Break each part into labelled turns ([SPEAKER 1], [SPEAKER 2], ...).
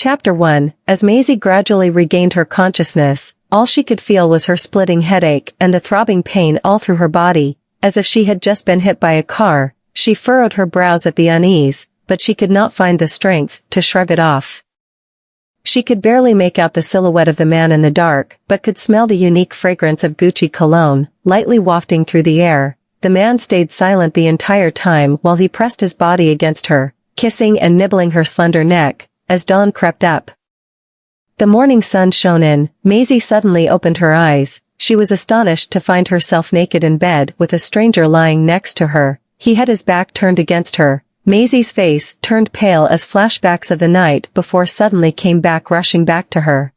[SPEAKER 1] Chapter 1. As Maisie gradually regained her consciousness, all she could feel was her splitting headache and the throbbing pain all through her body, as if she had just been hit by a car. She furrowed her brows at the unease, but she could not find the strength to shrug it off. She could barely make out the silhouette of the man in the dark, but could smell the unique fragrance of Gucci cologne, lightly wafting through the air. The man stayed silent the entire time while he pressed his body against her, kissing and nibbling her slender neck, as dawn crept up. The morning sun shone in. Maisie suddenly opened her eyes. She was astonished to find herself naked in bed with a stranger lying next to her. He had his back turned against her. Maisie's face turned pale as flashbacks of the night before suddenly came back rushing back to her.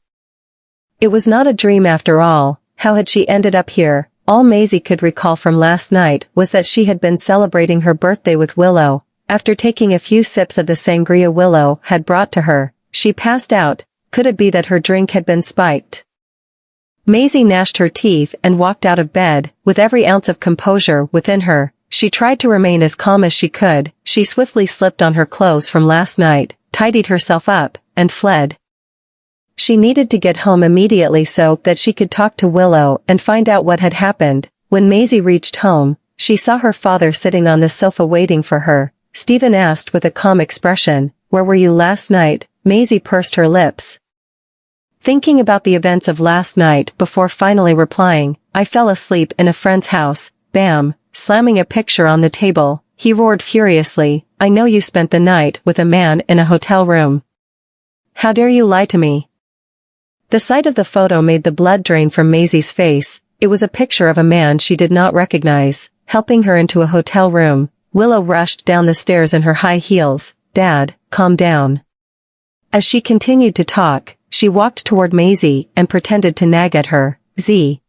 [SPEAKER 1] It was not a dream after all. How had she ended up here? All Maisie could recall from last night was that she had been celebrating her birthday with Willow. After taking a few sips of the sangria Willow had brought to her, she passed out. Could it be that her drink had been spiked? Maisie gnashed her teeth and walked out of bed, with every ounce of composure within her. She tried to remain as calm as she could. She swiftly slipped on her clothes from last night, tidied herself up, and fled. She needed to get home immediately so that she could talk to Willow and find out what had happened. When Maisie reached home, she saw her father sitting on the sofa waiting for her. Stephen asked with a calm expression, "Where were you last night?" Maisie pursed her lips, thinking about the events of last night before finally replying, "I fell asleep in a friend's house." Bam! Slamming a picture on the table, he roared furiously, "I know you spent the night with a man in a hotel room. How dare you lie to me?" The sight of the photo made the blood drain from Maisie's face. It was a picture of a man she did not recognize, helping her into a hotel room. Willow rushed down the stairs in her high heels. "Dad, calm down." As she continued to talk, she walked toward Maisie and pretended to nag at her. "Z.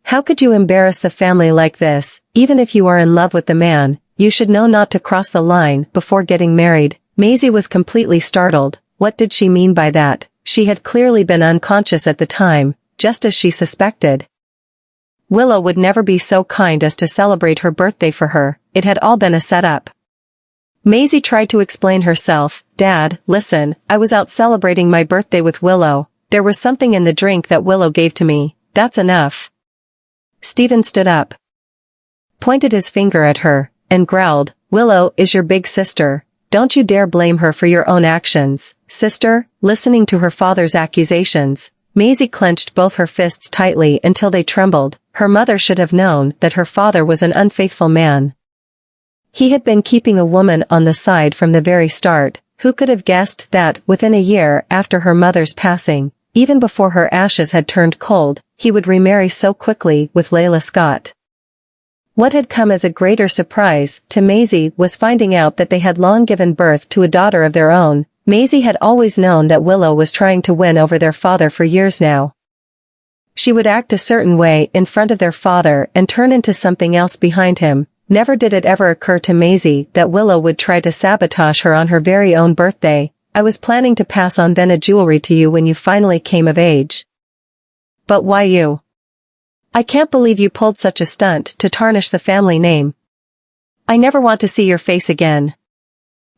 [SPEAKER 1] How could you embarrass the family like this? Even if you are in love with the man, you should know not to cross the line before getting married." Maisie was completely startled. What did she mean by that? She had clearly been unconscious at the time, just as she suspected. Willow would never be so kind as to celebrate her birthday for her. It had all been a setup. Maisie tried to explain herself. "Dad, listen, I was out celebrating my birthday with Willow. There was something in the drink that Willow gave to me. That's enough." Stephen stood up, pointed his finger at her, and growled, "Willow is your big sister. Don't you dare blame her for your own actions." Sister? Listening to her father's accusations, Maisie clenched both her fists tightly until they trembled. Her mother should have known that her father was an unfaithful man. He had been keeping a woman on the side from the very start. Who could have guessed that, within a year after her mother's passing, even before her ashes had turned cold, he would remarry so quickly with Layla Scott? What had come as a greater surprise to Maisie was finding out that they had long given birth to a daughter of their own. Maisie had always known that Willow was trying to win over their father for years now. She would act a certain way in front of their father and turn into something else behind him. Never did it ever occur to Maisie that Willow would try to sabotage her on her very own birthday. "I was planning to pass on Venna jewelry to you when you finally came of age." "But why you? I can't believe you pulled such a stunt to tarnish the family name. I never want to see your face again.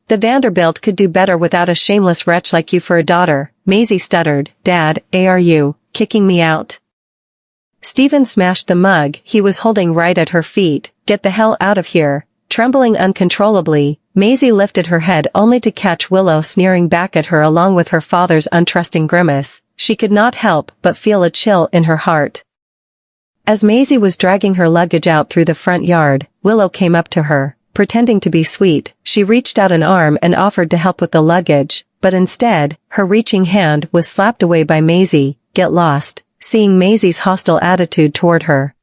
[SPEAKER 1] The Vanderbilt could do better without a shameless wretch like you for a daughter." Maisie stuttered. "Dad, are you kicking me out?" Stephen smashed the mug he was holding right at her feet. "Get the hell out of here." Trembling uncontrollably, Maisie lifted her head only to catch Willow sneering back at her along with her father's untrusting grimace. She could not help but feel a chill in her heart. As Maisie was dragging her luggage out through the front yard, Willow came up to her. Pretending to be sweet, she reached out an arm and offered to help with the luggage, but instead, her reaching hand was slapped away by Maisie. "Get lost." Seeing Maisie's hostile attitude toward her,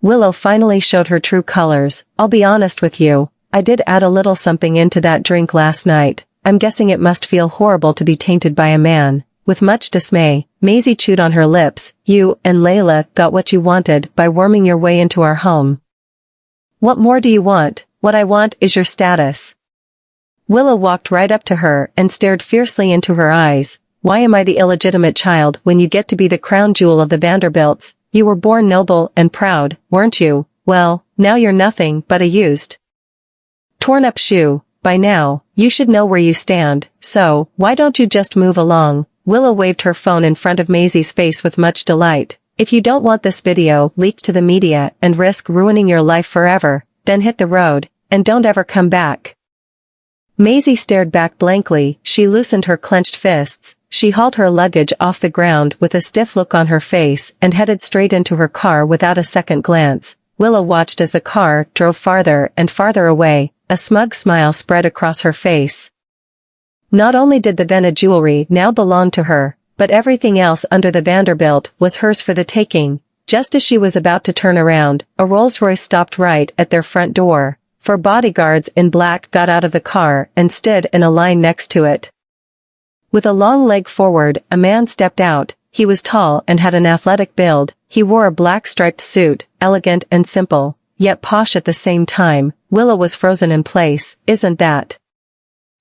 [SPEAKER 1] Willow finally showed her true colors. "I'll be honest with you, I did add a little something into that drink last night. I'm guessing it must feel horrible to be tainted by a man." With much dismay, Maisie chewed on her lips. "You and Layla got what you wanted by worming your way into our home. What more do you want?" "What I want is your status." Willow walked right up to her and stared fiercely into her eyes. "Why am I the illegitimate child when you get to be the crown jewel of the Vanderbilts? You were born noble and proud, weren't you? Well, now you're nothing but a used, torn-up shoe." by now, you should know where you stand, so, why don't you just move along? Willow waved her phone in front of Maisie's face with much delight. If you don't want this video leaked to the media and risk ruining your life forever, then hit the road, and don't ever come back. Maisie stared back blankly. She loosened her clenched fists. She hauled her luggage off the ground with a stiff look on her face and headed straight into her car without a second glance. Willow watched as the car drove farther and farther away. A smug smile spread across her face. Not only did the Vena jewelry now belong to her, but everything else under the Vanderbilt was hers for the taking. Just as she was about to turn around, a Rolls-Royce stopped right at their front door. Four bodyguards in black got out of the car and stood in a line next to it. With a long leg forward, a man stepped out. He was tall and had an athletic build. He wore a black striped suit, elegant and simple, yet posh at the same time. Willow was frozen in place. Isn't that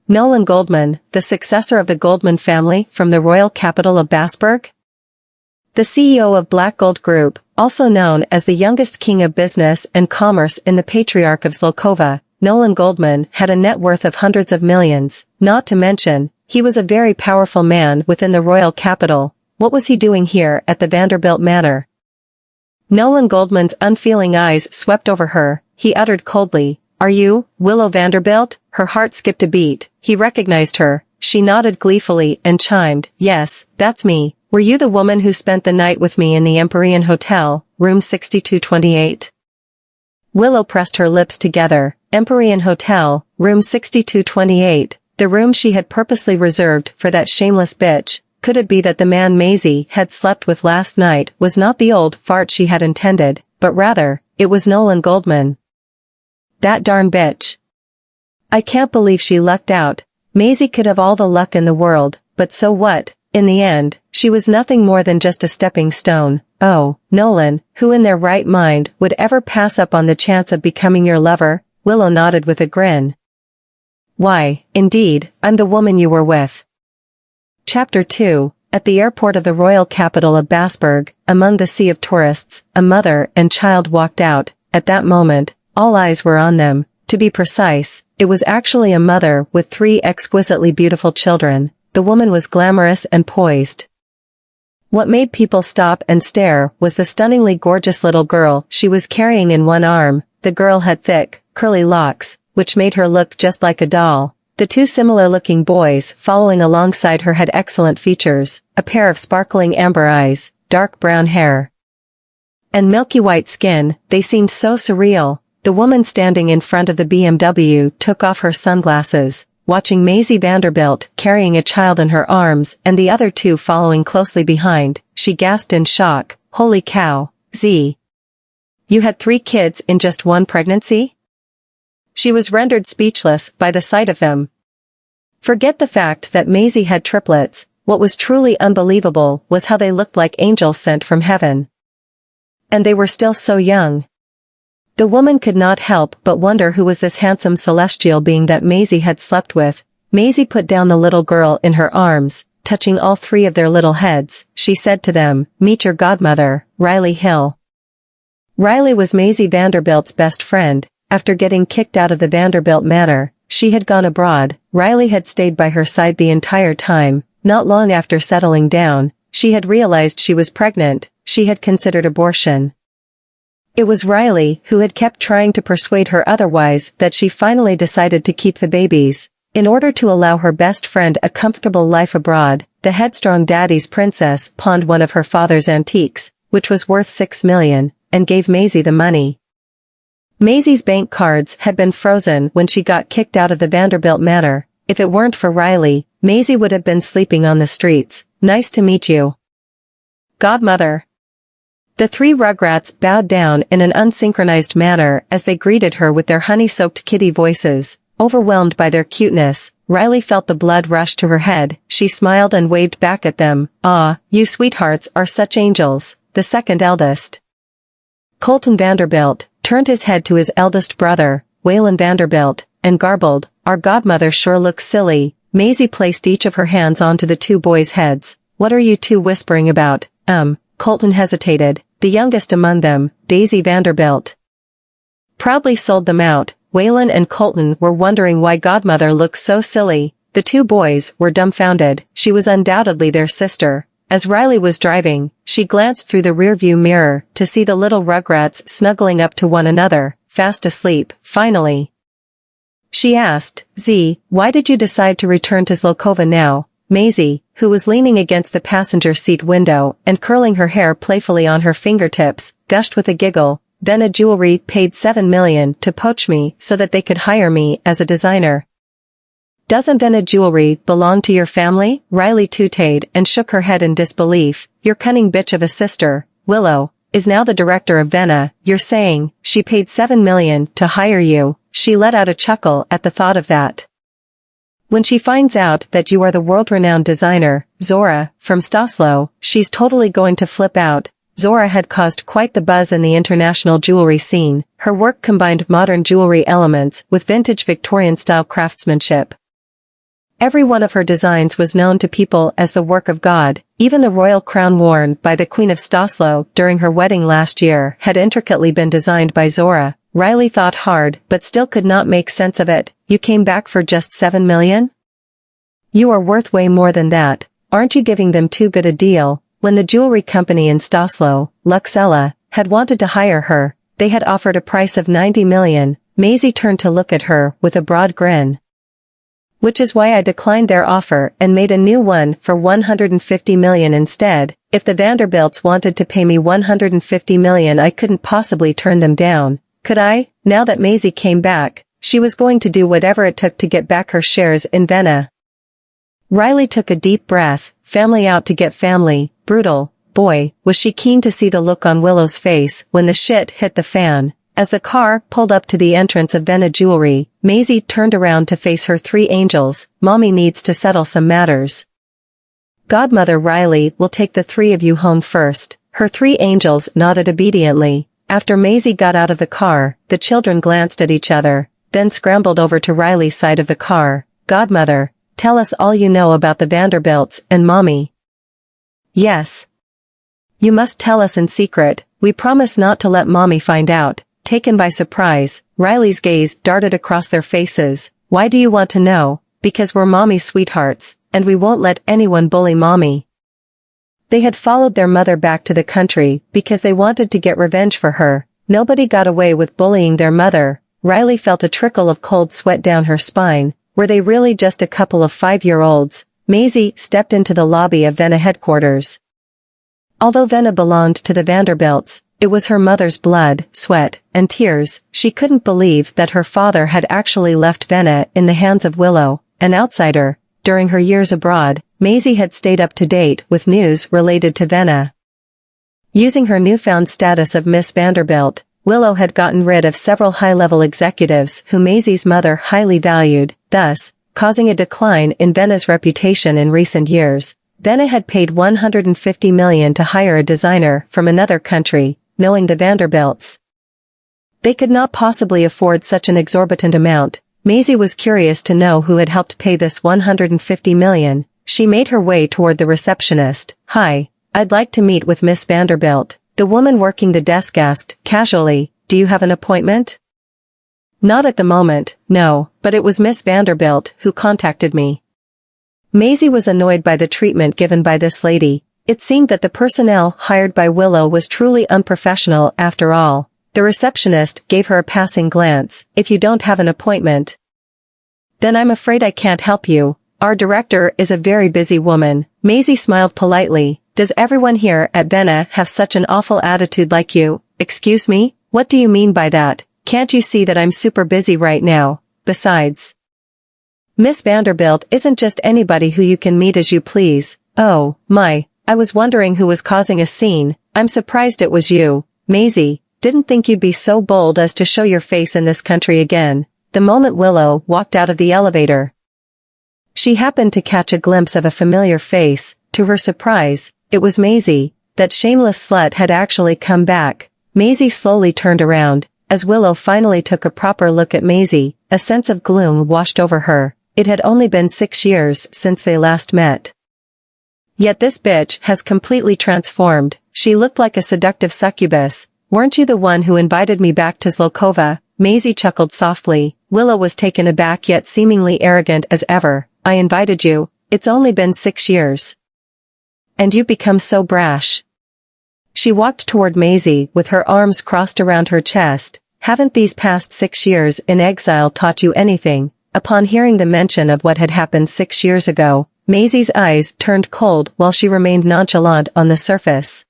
[SPEAKER 1] Nolan Goldman, the successor of the Goldman family from the royal capital of Basburg? The CEO of Black Gold Group, also known as the youngest king of business and commerce in the Patriarch of Zlokova, Nolan Goldman had a net worth of hundreds of millions. Not to mention, he was a very powerful man within the royal capital. What was he doing here at the Vanderbilt Manor? Nolan Goldman's unfeeling eyes swept over her. He uttered coldly, "Are you, Willow Vanderbilt?" Her heart skipped a beat. He recognized her. She nodded gleefully and chimed, "Yes, that's me. Were you the woman who spent the night with me in the Empyrean Hotel, room 6228? Willow pressed her lips together. Empyrean Hotel, room 6228, the room she had purposely reserved for that shameless bitch. Could it be that the man Maisie had slept with last night was not the old fart she had intended, but rather, it was Nolan Goldman? That darn bitch. I can't believe she lucked out. Maisie could have all the luck in the world, but so what? In the end, she was nothing more than just a stepping stone. Oh, Nolan, who in their right mind would ever pass up on the chance of becoming your lover? Willow nodded with a grin. Why, indeed, I'm the woman you were with. Chapter 2. At the airport of the royal capital of Basburg, among the sea of tourists, a mother and child walked out. At that moment, all eyes were on them. To be precise, it was actually a mother with 3 exquisitely beautiful children. The woman was glamorous and poised. What made people stop and stare was the stunningly gorgeous little girl she was carrying in one arm. The girl had thick, curly locks, which made her look just like a doll. The 2 similar-looking boys following alongside her had excellent features, a pair of sparkling amber eyes, dark brown hair, and milky white skin. They seemed so surreal. The woman standing in front of the BMW took off her sunglasses, watching Maisie Vanderbilt carrying a child in her arms and the other 2 following closely behind. She gasped in shock. Holy cow, Z. You had 3 kids in just one pregnancy? She was rendered speechless by the sight of them. Forget the fact that Maisie had triplets. What was truly unbelievable was how they looked like angels sent from heaven. And they were still so young. The woman could not help but wonder who was this handsome celestial being that Maisie had slept with. Maisie put down the little girl in her arms, touching all 3 of their little heads. She said to them, "Meet your godmother, Riley Hill." Riley was Maisie Vanderbilt's best friend. After getting kicked out of the Vanderbilt Manor, she had gone abroad. Riley had stayed by her side the entire time. Not long after settling down, she had realized she was pregnant. She had considered abortion. It was Riley who had kept trying to persuade her otherwise that she finally decided to keep the babies. In order to allow her best friend a comfortable life abroad, the headstrong daddy's princess pawned one of her father's antiques, which was worth $6 million, and gave Maisie the money. Maisie's bank cards had been frozen when she got kicked out of the Vanderbilt Manor. If it weren't for Riley, Maisie would have been sleeping on the streets. Nice to meet you, godmother. The 3 rugrats bowed down in an unsynchronized manner as they greeted her with their honey-soaked kitty voices. Overwhelmed by their cuteness, Riley felt the blood rush to her head. She smiled and waved back at them. "Ah, you sweethearts are such angels." The second eldest, Colton Vanderbilt, turned his head to his eldest brother, Waylon Vanderbilt, and garbled, "Our godmother sure looks silly." Maisie placed each of her hands onto the 2 boys' heads. "What are you 2 whispering about?" Colton hesitated. The youngest among them, Daisy Vanderbilt, proudly sold them out. Waylon and Colton were wondering why Godmother looked so silly. The two boys were dumbfounded. She was undoubtedly their sister. As Riley was driving, she glanced through the rearview mirror to see the little Rugrats snuggling up to one another, fast asleep. Finally, she asked, "Z, why did you decide to return to Zlokova now?" Maisie, who was leaning against the passenger seat window and curling her hair playfully on her fingertips, gushed with a giggle. "Vena Jewelry paid $7 million to poach me so that they could hire me as a designer." "Doesn't Vena Jewelry belong to your family?" Riley tooted and shook her head in disbelief. "Your cunning bitch of a sister, Willow, is now the director of Vena. You're saying she paid $7 million to hire you?" She let out a chuckle at the thought of that. "When she finds out that you are the world-renowned designer, Zora, from Staslo, she's totally going to flip out." Zora had caused quite the buzz in the international jewelry scene. Her work combined modern jewelry elements with vintage Victorian-style craftsmanship. Every one of her designs was known to people as the work of God. Even the royal crown worn by the Queen of Staslo during her wedding last year had intricately been designed by Zora. Riley thought hard but still could not make sense of it. "You came back for just $7 million? You are worth way more than that. Aren't you giving them too good a deal?" When the jewelry company in Staslo, Luxella, had wanted to hire her, they had offered a price of $90 million. Maisie turned to look at her with a broad grin. "Which is why I declined their offer and made a new one for $150 million instead. If the Vanderbilts wanted to pay me $150 million, I couldn't possibly turn them down, could I?" Now that Maisie came back, she was going to do whatever it took to get back her shares in Vena. Riley took a deep breath. Family out to get family. Brutal. Boy, was she keen to see the look on Willow's face when the shit hit the fan. As the car pulled up to the entrance of Vena Jewelry, Maisie turned around to face her three angels. "Mommy needs to settle some matters. Godmother Riley will take the three of you home first." Her three angels nodded obediently. After Maisie got out of the car, the children glanced at each other, then scrambled over to Riley's side of the car. "Godmother, tell us all you know about the Vanderbilts and Mommy." "Yes. You must tell us in secret. We promise not to let Mommy find out." Taken by surprise, Riley's gaze darted across their faces. "Why do you want to know?" "Because we're Mommy's sweethearts, and we won't let anyone bully Mommy." They had followed their mother back to the country because they wanted to get revenge for her. Nobody got away with bullying their mother. Riley felt a trickle of cold sweat down her spine. Were they really just a couple of 5-year-olds? Maisie stepped into the lobby of Vena headquarters. Although Vena belonged to the Vanderbilts, it was her mother's blood, sweat, and tears. She couldn't believe that her father had actually left Vena in the hands of Willow, an outsider. During her years abroad, Maisie had stayed up to date with news related to Vena. Using her newfound status of Miss Vanderbilt, Willow had gotten rid of several high-level executives who Maisie's mother highly valued, thus causing a decline in Vena's reputation in recent years. Vena had paid $150 million to hire a designer from another country, knowing the Vanderbilts. They could not possibly afford such an exorbitant amount. Maisie was curious to know who had helped pay this $150 million. She made her way toward the receptionist. "Hi, I'd like to meet with Miss Vanderbilt." The woman working the desk asked, casually, "Do you have an appointment?" "Not at the moment, no, but it was Miss Vanderbilt who contacted me." Maisie was annoyed by the treatment given by this lady. It seemed that the personnel hired by Willow was truly unprofessional after all. The receptionist gave her a passing glance. "If you don't have an appointment, then I'm afraid I can't help you. Our director is a very busy woman." Maisie smiled politely. "Does everyone here at Vena have such an awful attitude like you?" "Excuse me? What do you mean by that? Can't you see that I'm super busy right now? Besides, Miss Vanderbilt isn't just anybody who you can meet as you please." "Oh, my, I was wondering who was causing a scene. I'm surprised it was you." "Maisie, didn't think you'd be so bold as to show your face in this country again." The moment Willow walked out of the elevator, she happened to catch a glimpse of a familiar face. To her surprise, it was Maisie. That shameless slut had actually come back. Maisie slowly turned around. As Willow finally took a proper look at Maisie, a sense of gloom washed over her. It had only been 6 years since they last met. Yet this bitch has completely transformed. She looked like a seductive succubus. "Weren't you the one who invited me back to Zlokova?" Maisie chuckled softly. Willow was taken aback yet seemingly arrogant as ever. I invited you. It's only been 6 years. And you've become so brash. She walked toward Maisie with her arms crossed around her chest. Haven't these past 6 years in exile taught you anything? Upon hearing the mention of what had happened 6 years ago, Maisie's eyes turned cold while she remained nonchalant on the surface.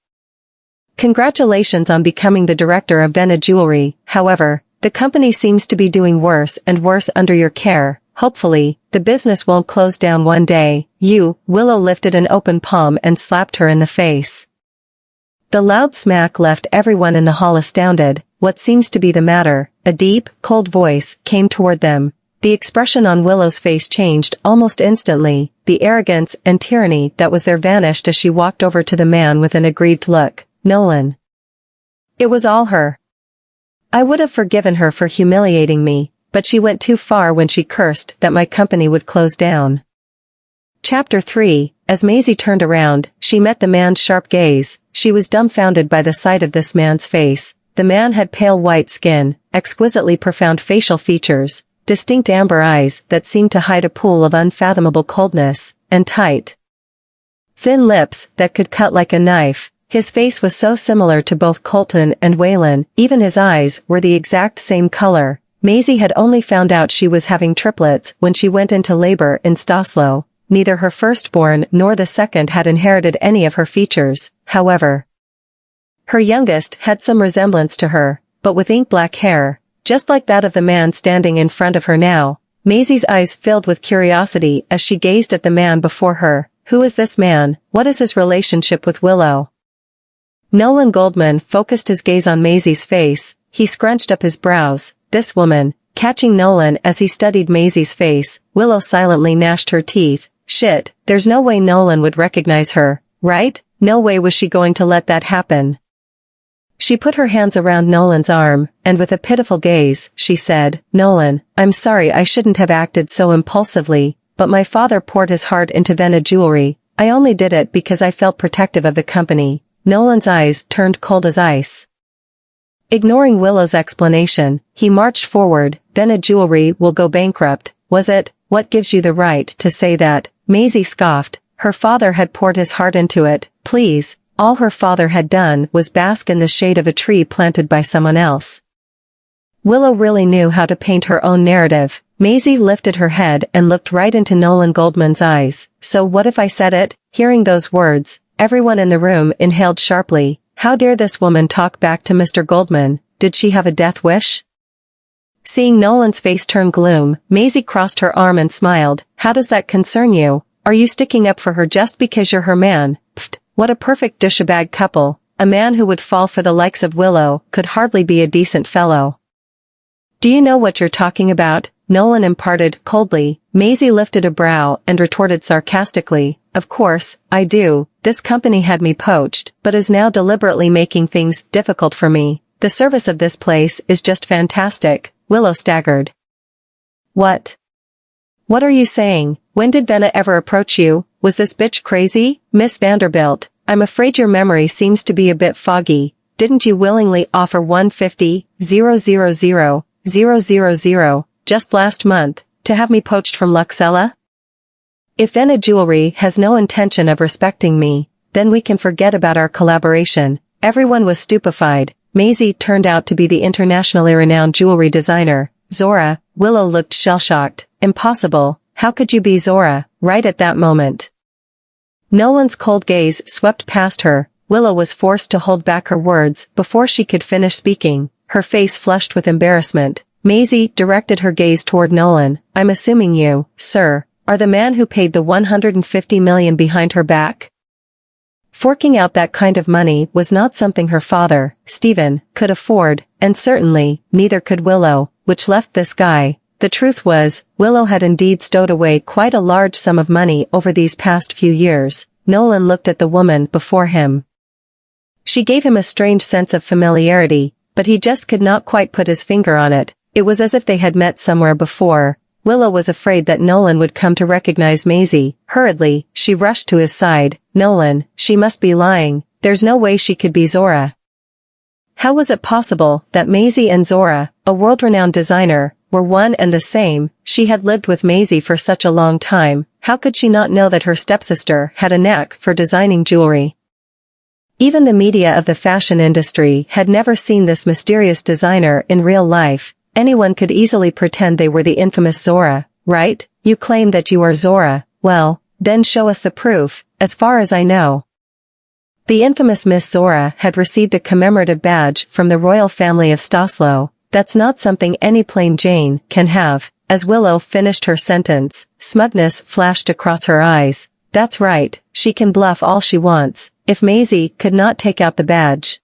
[SPEAKER 1] Congratulations on becoming the director of Vena Jewelry. However, the company seems to be doing worse and worse under your care. Hopefully, the business won't close down one day. Willow lifted an open palm and slapped her in the face. The loud smack left everyone in the hall astounded. What seems to be the matter? A deep, cold voice came toward them. The expression on Willow's face changed almost instantly. The arrogance and tyranny that was there vanished as she walked over to the man with an aggrieved look. Nolan. It was all her. I would have forgiven her for humiliating me, but she went too far when she cursed that my company would close down. Chapter 3. As Maisie turned around, she met the man's sharp gaze. She was dumbfounded by the sight of this man's face. The man had pale white skin, exquisitely profound facial features, distinct amber eyes that seemed to hide a pool of unfathomable coldness, and tight, thin lips that could cut like a knife. His face was so similar to both Colton and Waylon, even his eyes were the exact same color. Maisie had only found out she was having triplets when she went into labor in Staslo. Neither her firstborn nor the second had inherited any of her features, however. Her youngest had some resemblance to her, but with ink-black hair, just like that of the man standing in front of her now. Maisie's eyes filled with curiosity as she gazed at the man before her. Who is this man? What is his relationship with Willow? Nolan Goldman focused his gaze on Maisie's face. He scrunched up his brows. This woman. Catching Nolan as he studied Maisie's face, Willow silently gnashed her teeth. Shit, there's no way Nolan would recognize her, right? No way was she going to let that happen. She put her hands around Nolan's arm, and with a pitiful gaze, she said, Nolan, I'm sorry I shouldn't have acted so impulsively, but my father poured his heart into Vena Jewelry. I only did it because I felt protective of the company. Nolan's eyes turned cold as ice. Ignoring Willow's explanation, he marched forward. Vena Jewelry will go bankrupt, was it? What gives you the right to say that? Maisie scoffed. Her father had poured his heart into it. Please, all her father had done was bask in the shade of a tree planted by someone else. Willow really knew how to paint her own narrative. Maisie lifted her head and looked right into Nolan Goldman's eyes. So what if I said it? Hearing those words, everyone in the room inhaled sharply. How dare this woman talk back to Mr. Goldman? Did she have a death wish? Seeing Nolan's face turn gloom, Maisie crossed her arm and smiled. How does that concern you? Are you sticking up for her just because you're her man? Pfft, what a perfect douchebag couple. A man who would fall for the likes of Willow could hardly be a decent fellow. Do you know what you're talking about? Nolan imparted coldly. Maisie lifted a brow and retorted sarcastically. Of course, I do. This company had me poached, but is now deliberately making things difficult for me. The service of this place is just fantastic. Willow staggered. What? What are you saying? When did Vena ever approach you? Was this bitch crazy? Miss Vanderbilt, I'm afraid your memory seems to be a bit foggy. Didn't you willingly offer 150,000,000 just last month to have me poached from Luxella? If Vena Jewelry has no intention of respecting me, then we can forget about our collaboration. Everyone was stupefied. Maisie turned out to be the internationally renowned jewelry designer, Zora. Willow looked shell-shocked. Impossible. How could you be Zora? Right at that moment, Nolan's cold gaze swept past her. Willow was forced to hold back her words before she could finish speaking. Her face flushed with embarrassment. Maisie directed her gaze toward Nolan. I'm assuming you, sir, are the man who paid the $150 million behind her back? Forking out that kind of money was not something her father, Stephen, could afford, and certainly, neither could Willow, which left this guy. The truth was, Willow had indeed stowed away quite a large sum of money over these past few years. Nolan looked at the woman before him. She gave him a strange sense of familiarity, but he just could not quite put his finger on it. It was as if they had met somewhere before. Willow was afraid that Nolan would come to recognize Maisie. Hurriedly, she rushed to his side. Nolan, she must be lying. There's no way she could be Zora. How was it possible that Maisie and Zora, a world-renowned designer, were one and the same? She had lived with Maisie for such a long time. How could she not know that her stepsister had a knack for designing jewelry? Even the media of the fashion industry had never seen this mysterious designer in real life. Anyone could easily pretend they were the infamous Zora, right? You claim that you are Zora. Well, then show us the proof. As far as I know, the infamous Miss Zora had received a commemorative badge from the royal family of Stosslo. That's not something any plain Jane can have. As Willow finished her sentence, smugness flashed across her eyes. That's right, she can bluff all she wants. If Maisie could not take out the badge,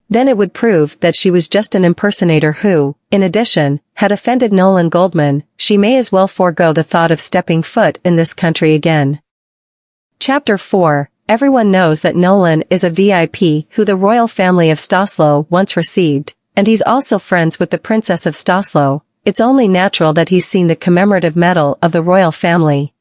[SPEAKER 1] then it would prove that she was just an impersonator who, in addition, had offended Nolan Goldman. She may as well forego the thought of stepping foot in this country again. Chapter 4. Everyone knows that Nolan is a VIP who the royal family of Stosslo once received, and he's also friends with the Princess of Stosslo. It's only natural that he's seen the commemorative medal of the royal family.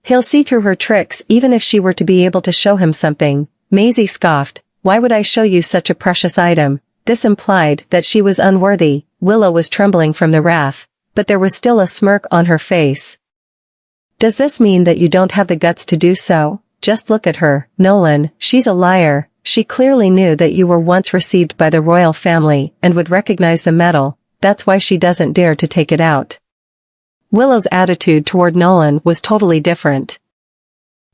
[SPEAKER 1] He'll see through her tricks even if she were to be able to show him something. Maisie scoffed. Why would I show you such a precious item? This implied that she was unworthy. Willow was trembling from the wrath, but there was still a smirk on her face. Does this mean that you don't have the guts to do so? Just look at her, Nolan. She's a liar. She clearly knew that you were once received by the royal family and would recognize the medal. That's why she doesn't dare to take it out. Willow's attitude toward Nolan was totally different.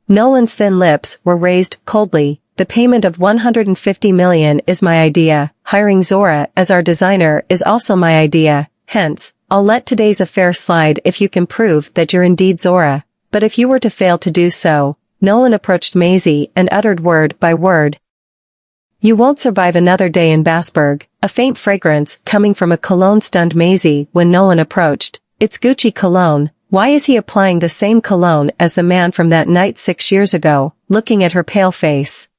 [SPEAKER 1] Nolan's thin lips were raised coldly. The payment of $150 million is my idea. Hiring Zora as our designer is also my idea. Hence, I'll let today's affair slide if you can prove that you're indeed Zora. But if you were to fail to do so, Nolan approached Maisie and uttered word by word. You won't survive another day in Basburg. A faint fragrance coming from a cologne stunned Maisie when Nolan approached. It's Gucci cologne. Why is he applying the same cologne as the man from that night 6 years ago? Looking at her pale face,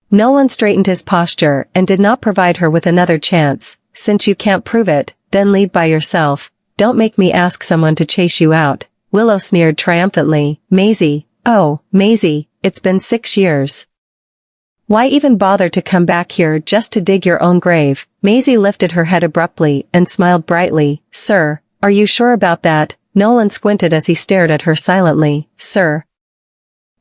[SPEAKER 1] Nolan straightened his posture and did not provide her with another chance. Since you can't prove it, then lead by yourself. Don't make me ask someone to chase you out. Willow sneered triumphantly. Maisie, oh, Maisie, it's been 6 years. Why even bother to come back here just to dig your own grave? Maisie lifted her head abruptly and smiled brightly. Sir, are you sure about that? Nolan squinted as he stared at her silently. Sir.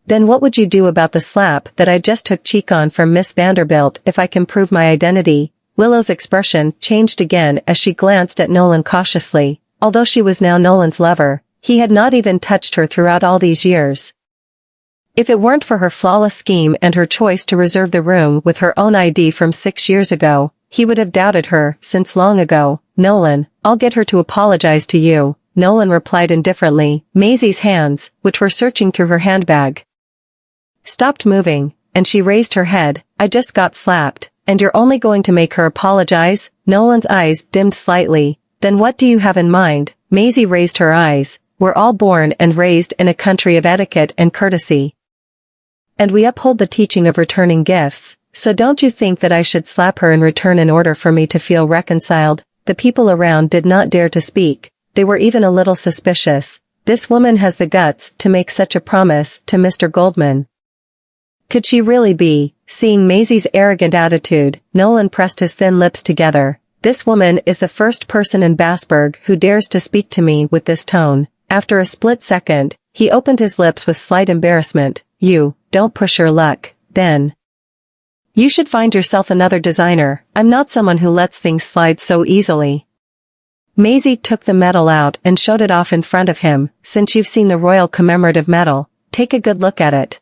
[SPEAKER 1] Then what would you do about the slap that I just took cheek on from Miss Vanderbilt if I can prove my identity? Willow's expression changed again as she glanced at Nolan cautiously. Although she was now Nolan's lover, he had not even touched her throughout all these years. If it weren't for her flawless scheme and her choice to reserve the room with her own ID from 6 years ago, he would have doubted her since long ago. Nolan, I'll get her to apologize to you, Nolan replied indifferently. Maisie's hands, which were searching through her handbag, stopped moving, and she raised her head. I just got slapped, and you're only going to make her apologize? Nolan's eyes dimmed slightly. Then what do you have in mind? Maisie raised her eyes. We're all born and raised in a country of etiquette and courtesy, and we uphold the teaching of returning gifts, so don't you think that I should slap her in return in order for me to feel reconciled? The people around did not dare to speak. They were even a little suspicious. This woman has the guts to make such a promise to Mr. Goldman. Could she really be? Seeing Maisie's arrogant attitude, Nolan pressed his thin lips together. This woman is the first person in Basburg who dares to speak to me with this tone. After a split second, he opened his lips with slight embarrassment. You, don't push your luck, then. You should find yourself another designer. I'm not someone who lets things slide so easily. Maisie took the medal out and showed it off in front of him. Since you've seen the royal commemorative medal, take a good look at it.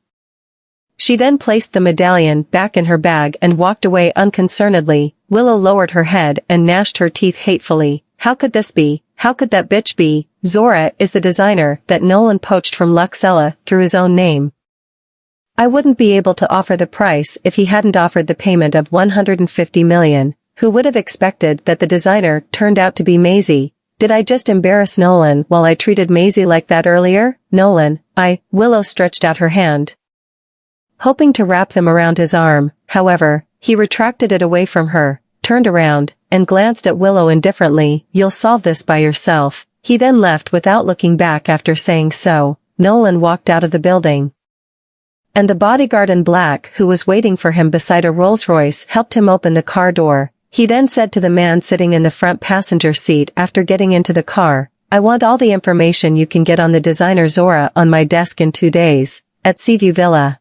[SPEAKER 1] She then placed the medallion back in her bag and walked away unconcernedly. Willow lowered her head and gnashed her teeth hatefully. How could this be? How could that bitch be? Zora is the designer that Nolan poached from Luxella through his own name. I wouldn't be able to offer the price if he hadn't offered the payment of $150 million. Who would have expected that the designer turned out to be Maisie? Did I just embarrass Nolan while I treated Maisie like that earlier? Nolan, Willow stretched out her hand, hoping to wrap them around his arm. However, he retracted it away from her, turned around, and glanced at Willow indifferently. You'll solve this by yourself. He then left without looking back. After saying so, Nolan walked out of the building. and the bodyguard in black who was waiting for him beside a Rolls-Royce helped him open the car door. He then said to the man sitting in the front passenger seat after getting into the car, "I want all the information you can get on the designer Zora on my desk in 2 days, at Seaview Villa."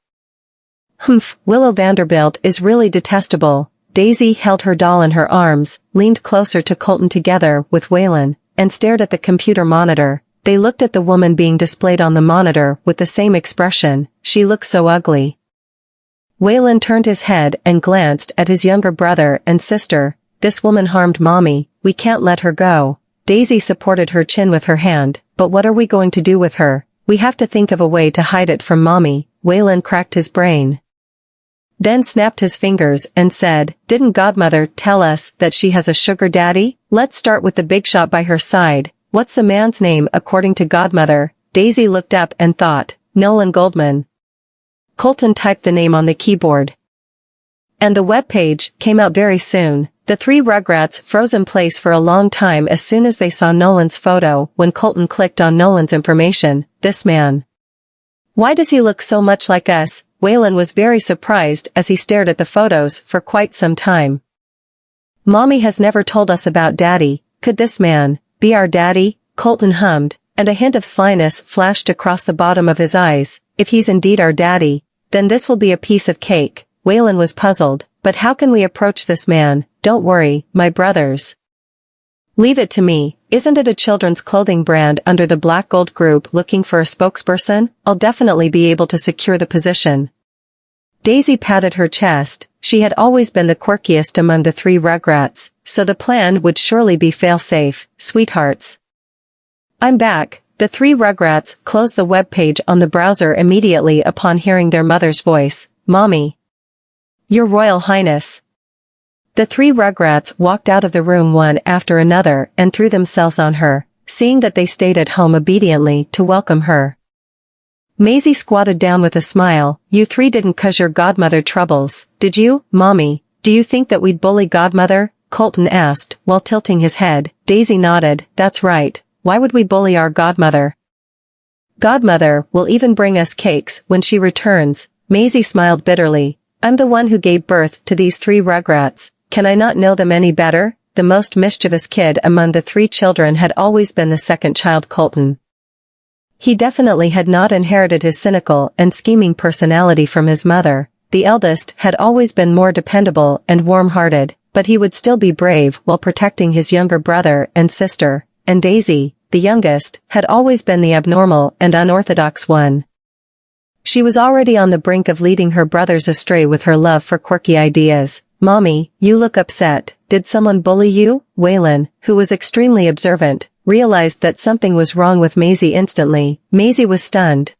[SPEAKER 1] Humph, Willow Vanderbilt is really detestable. Daisy held her doll in her arms, leaned closer to Colton together with Waylon, and stared at the computer monitor. They looked at the woman being displayed on the monitor with the same expression. She looked so ugly. Waylon turned his head and glanced at his younger brother and sister. "This woman harmed Mommy, we can't let her go." Daisy supported her chin with her hand. "But what are we going to do with her? We have to think of a way to hide it from Mommy." Waylon cracked his brain, then snapped his fingers and said, "Didn't Godmother tell us that she has a sugar daddy? Let's start with the big shot by her side. What's the man's name according to Godmother?" Daisy looked up and thought, "Nolan Goldman." Colton typed the name on the keyboard, and the webpage came out very soon. The three Rugrats froze in place for a long time as soon as they saw Nolan's photo. When Colton clicked on Nolan's information, "This man. Why does he look so much like us?" Waylon was very surprised as he stared at the photos for quite some time. "Mommy has never told us about Daddy. Could this man be our daddy?" Colton hummed, and a hint of slyness flashed across the bottom of his eyes. "If he's indeed our daddy, then this will be a piece of cake." Waylon was puzzled. "But how can we approach this man?" "Don't worry, my brothers. Leave it to me. Isn't it a children's clothing brand under the Black Gold Group looking for a spokesperson? I'll definitely be able to secure the position." Daisy patted her chest. She had always been the quirkiest among the three Rugrats, so the plan would surely be fail-safe. "Sweethearts, I'm back." The three Rugrats closed the web page on the browser immediately upon hearing their mother's voice. "Mommy. Your Royal Highness." The three Rugrats walked out of the room one after another and threw themselves on her, seeing that they stayed at home obediently to welcome her. Maisie squatted down with a smile. "You three didn't cause your Godmother troubles, did you, Mommy? Do you think that we'd bully Godmother?" Colton asked, while tilting his head. Daisy nodded. "That's right. Why would we bully our Godmother? Godmother will even bring us cakes when she returns." Maisie smiled bitterly. "I'm the one who gave birth to these three Rugrats. Can I not know them any better?" The most mischievous kid among the three children had always been the second child, Colton. He definitely had not inherited his cynical and scheming personality from his mother. The eldest had always been more dependable and warm-hearted, but he would still be brave while protecting his younger brother and sister, and Daisy, the youngest, had always been the abnormal and unorthodox one. She was already on the brink of leading her brothers astray with her love for quirky ideas. "Mommy, you look upset. Did someone bully you?" Waylon, who was extremely observant, realized that something was wrong with Maisie instantly. Maisie was stunned.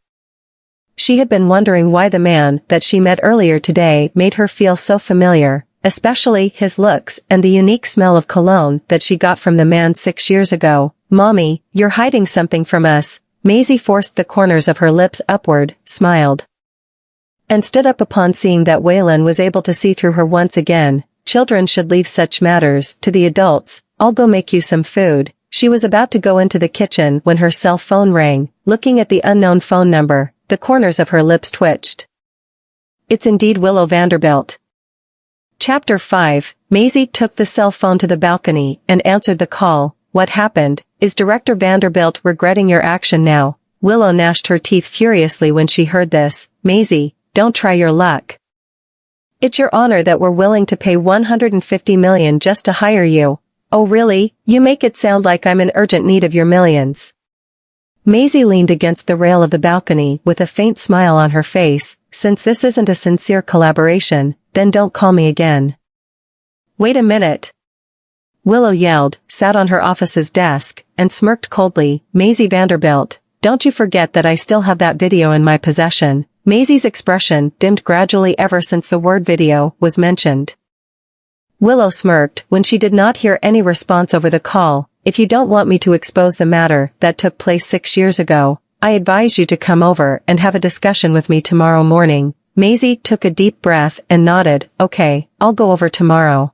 [SPEAKER 1] She had been wondering why the man that she met earlier today made her feel so familiar, especially his looks and the unique smell of cologne that she got from the man 6 years ago. "Mommy, you're hiding something from us." Maisie forced the corners of her lips upward, smiled, and stood up upon seeing that Waylon was able to see through her once again. "Children should leave such matters to the adults. I'll go make you some food." She was about to go into the kitchen when her cell phone rang. Looking at the unknown phone number, the corners of her lips twitched. It's indeed Willow Vanderbilt. Chapter 5. Maisie took the cell phone to the balcony and answered the call. "What happened? Is Director Vanderbilt regretting your action now?" Willow gnashed her teeth furiously when she heard this. "Maisie, don't try your luck. It's your honor that we're willing to pay $150 million just to hire you." "Oh really? You make it sound like I'm in urgent need of your millions." Maisie leaned against the rail of the balcony with a faint smile on her face. "Since this isn't a sincere collaboration, then don't call me again." "Wait a minute," Willow yelled, sat on her office's desk, and smirked coldly. "Maisie Vanderbilt, don't you forget that I still have that video in my possession." Maisie's expression dimmed gradually ever since the word video was mentioned. Willow smirked when she did not hear any response over the call. "If you don't want me to expose the matter that took place 6 years ago, I advise you to come over and have a discussion with me tomorrow morning." Maisie took a deep breath and nodded. "Okay, I'll go over tomorrow."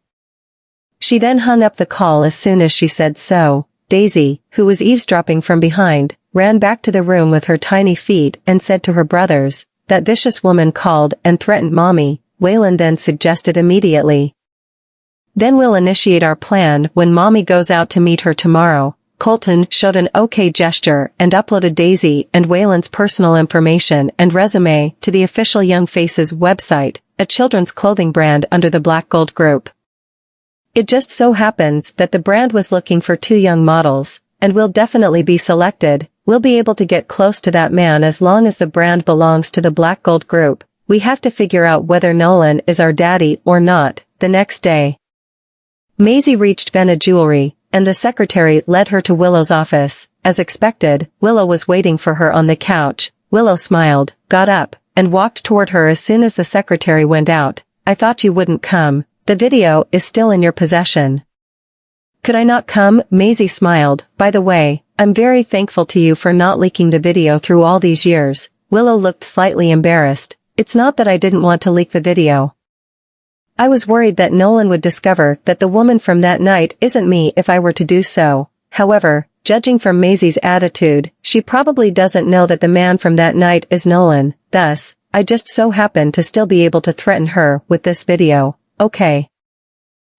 [SPEAKER 1] She then hung up the call as soon as she said so. Daisy, who was eavesdropping from behind, ran back to the room with her tiny feet and said to her brothers, that vicious woman called and threatened Mommy, Waylon then suggested immediately. Then we'll initiate our plan when Mommy goes out to meet her tomorrow. Colton showed an okay gesture and uploaded Daisy and Waylon's personal information and resume to the official Young Faces website, a children's clothing brand under the Black Gold Group. It just so happens that the brand was looking for 2 young models, and we'll definitely be selected. We'll be able to get close to that man as long as the brand belongs to the Black Gold Group. We have to figure out whether Nolan is our daddy or not. The next day, Maisie reached Benna Jewelry, and the secretary led her to Willow's office. As expected, Willow was waiting for her on the couch. Willow smiled, got up, and walked toward her as soon as the secretary went out. I thought you wouldn't come. The video is still in your possession. Could I not come? Maisie smiled. By the way, I'm very thankful to you for not leaking the video through all these years. Willow looked slightly embarrassed. It's not that I didn't want to leak the video. I was worried that Nolan would discover that the woman from that night isn't me if I were to do so. However, judging from Maisie's attitude, she probably doesn't know that the man from that night is Nolan. Thus, I just so happened to still be able to threaten her with this video. Okay.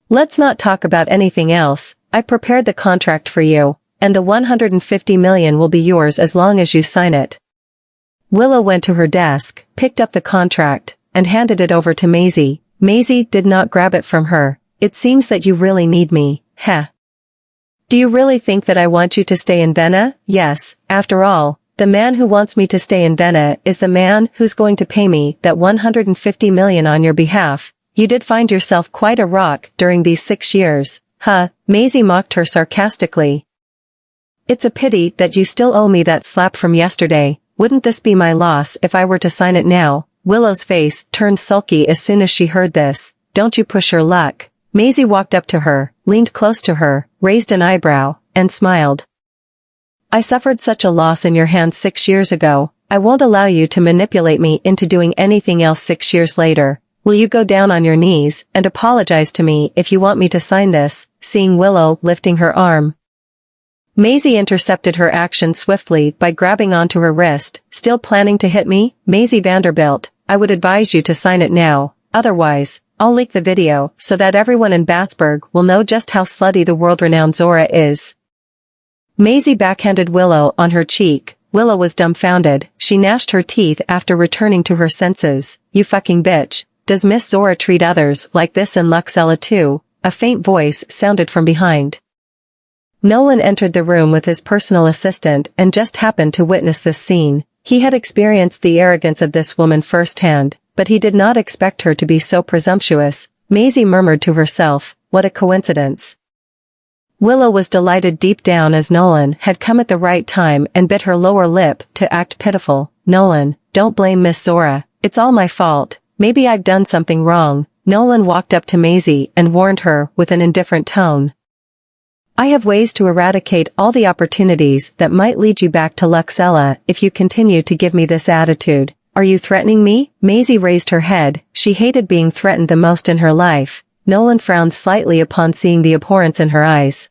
[SPEAKER 1] Let's not talk about anything else. I prepared the contract for you, and the $150 million will be yours as long as you sign it. Willow went to her desk, picked up the contract, and handed it over to Maisie. Maisie did not grab it from her. It seems that you really need me, heh. Do you really think that I want you to stay in Benna? Yes, after all, the man who wants me to stay in Benna is the man who's going to pay me that $150 million on your behalf. You did find yourself quite a rock during these 6 years, huh? Maisie mocked her sarcastically. It's a pity that you still owe me that slap from yesterday. Wouldn't this be my loss if I were to sign it now? Willow's face turned sulky as soon as she heard this. Don't you push your luck. Maisie walked up to her, leaned close to her, raised an eyebrow, and smiled. I suffered such a loss in your hands 6 years ago. I won't allow you to manipulate me into doing anything else 6 years later. Will you go down on your knees and apologize to me if you want me to sign this? Seeing Willow lifting her arm, Maisie intercepted her action swiftly by grabbing onto her wrist. Still planning to hit me? Maisie Vanderbilt, I would advise you to sign it now. Otherwise, I'll leak the video so that everyone in Bassburg will know just how slutty the world-renowned Zora is. Maisie backhanded Willow on her cheek. Willow was dumbfounded. She gnashed her teeth after returning to her senses. You fucking bitch. Does Miss Zora treat others like this in Luxella too? A faint voice sounded from behind. Nolan entered the room with his personal assistant and just happened to witness this scene. He had experienced the arrogance of this woman firsthand, but he did not expect her to be so presumptuous. Maisie murmured to herself, what a coincidence. Willow was delighted deep down as Nolan had come at the right time and bit her lower lip to act pitiful. Nolan, don't blame Miss Zora. It's all my fault. Maybe I've done something wrong. Nolan walked up to Maisie and warned her with an indifferent tone. I have ways to eradicate all the opportunities that might lead you back to Luxella if you continue to give me this attitude. Are you threatening me? Maisie raised her head. She hated being threatened the most in her life. Nolan frowned slightly upon seeing the abhorrence in her eyes.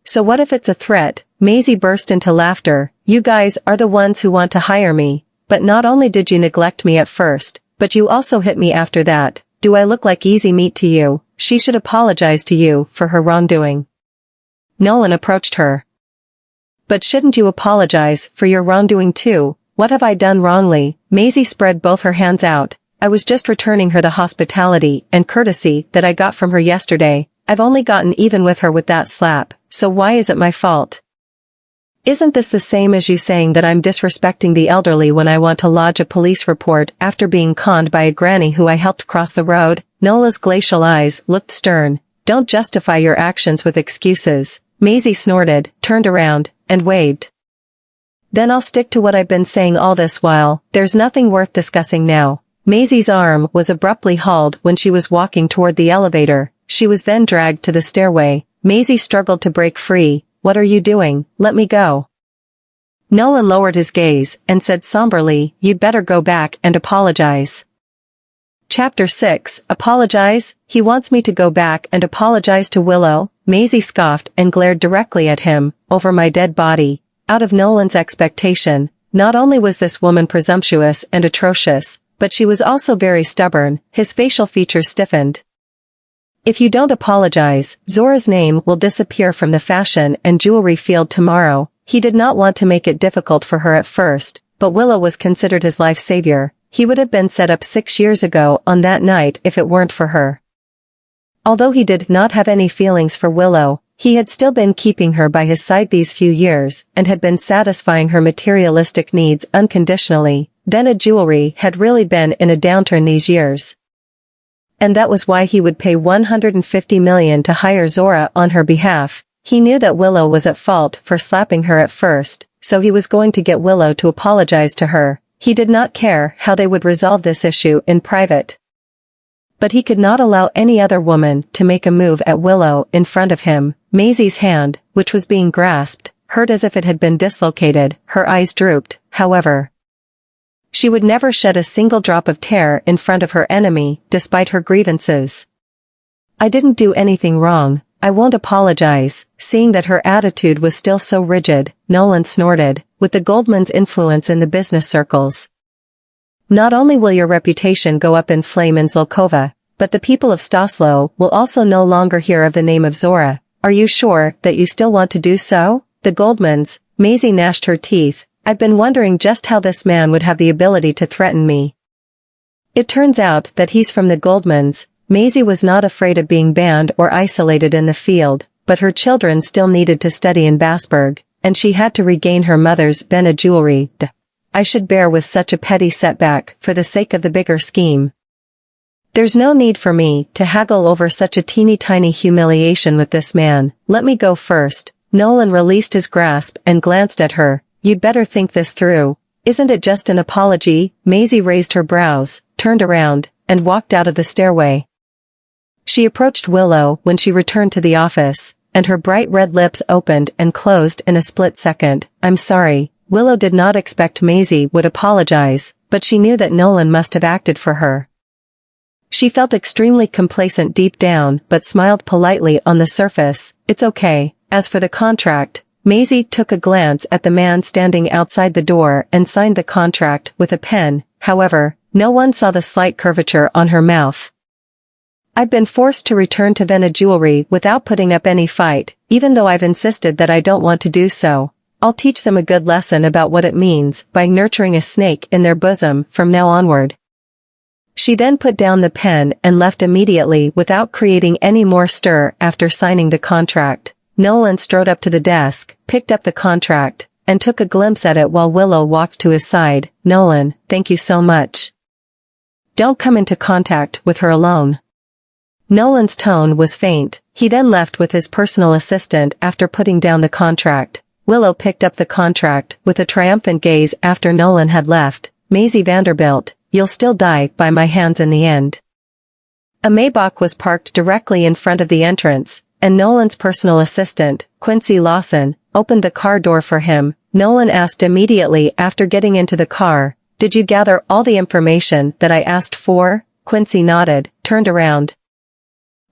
[SPEAKER 1] So what if it's a threat? Maisie burst into laughter. You guys are the ones who want to hire me. But not only did you neglect me at first, but you also hit me after that. Do I look like easy meat to you? She should apologize to you for her wrongdoing. Nolan approached her. But shouldn't you apologize for your wrongdoing too? What have I done wrongly? Maisie spread both her hands out. I was just returning her the hospitality and courtesy that I got from her yesterday. I've only gotten even with her with that slap, so why is it my fault? Isn't this the same as you saying that I'm disrespecting the elderly when I want to lodge a police report after being conned by a granny who I helped cross the road? Nola's glacial eyes looked stern. Don't justify your actions with excuses. Maisie snorted, turned around, and waved. Then I'll stick to what I've been saying all this while. There's nothing worth discussing now. Maisie's arm was abruptly hauled when she was walking toward the elevator. She was then dragged to the stairway. Maisie struggled to break free. What are you doing? Let me go. Nolan lowered his gaze and said somberly, you'd better go back and apologize. Chapter 6, Apologize? He wants me to go back and apologize to Willow? Maisie scoffed and glared directly at him. Over my dead body. Out of Nolan's expectation, Not only was this woman presumptuous and atrocious, but she was also very stubborn. His facial features stiffened. If you don't apologize, Zora's name will disappear from the fashion and jewelry field tomorrow. He did not want to make it difficult for her at first, but Willow was considered his life savior. He would have been set up 6 years ago on that night if it weren't for her. Although he did not have any feelings for Willow, he had still been keeping her by his side these few years and had been satisfying her materialistic needs unconditionally. Then jewelry had really been in a downturn these years. And that was why he would pay $150 million to hire Zora on her behalf. He knew that Willow was at fault for slapping her at first, so he was going to get Willow to apologize to her. He did not care how they would resolve this issue in private. But he could not allow any other woman to make a move at Willow in front of him. Maisie's hand, which was being grasped, hurt as if it had been dislocated. Her eyes drooped, however. She would never shed a single drop of tear in front of her enemy, despite her grievances. I didn't do anything wrong. I won't apologize. Seeing that her attitude was still so rigid, Nolan snorted, with the Goldman's influence in the business circles. Not only will your reputation go up in flame in Zlokova, but the people of Staslo will also no longer hear of the name of Zora. Are you sure that you still want to do so? The Goldmans, Maisie gnashed her teeth. I've been wondering just how this man would have the ability to threaten me. It turns out that he's from the Goldmans. Maisie was not afraid of being banned or isolated in the field, but her children still needed to study in Basberg, and she had to regain her mother's Bena jewelry. I should bear with such a petty setback for the sake of the bigger scheme. There's no need for me to haggle over such a teeny-tiny humiliation with this man. Let me go first. Nolan released his grasp and glanced at her. You'd better think this through. Isn't it just an apology? Maisie raised her brows, turned around, and walked out of the stairway. She approached Willow when she returned to the office, and her bright red lips opened and closed in a split second. I'm sorry. Willow did not expect Maisie would apologize, but she knew that Nolan must have acted for her. She felt extremely complacent deep down but smiled politely on the surface. It's okay. As for the contract, Maisie took a glance at the man standing outside the door and signed the contract with a pen. However, no one saw the slight curvature on her mouth. I've been forced to return to Vena Jewelry without putting up any fight, even though I've insisted that I don't want to do so. I'll teach them a good lesson about what it means by nurturing a snake in their bosom from now onward. She then put down the pen and left immediately without creating any more stir after signing the contract. Nolan strode up to the desk, picked up the contract, and took a glimpse at it while Willow walked to his side. Nolan, thank you so much. Don't come into contact with her alone. Nolan's tone was faint. He then left with his personal assistant after putting down the contract. Willow picked up the contract with a triumphant gaze after Nolan had left. Maisie Vanderbilt, you'll still die by my hands in the end. A Maybach was parked directly in front of the entrance, and Nolan's personal assistant, Quincy Lawson, opened the car door for him. Nolan asked immediately after getting into the car, did you gather all the information that I asked for? Quincy nodded, turned around,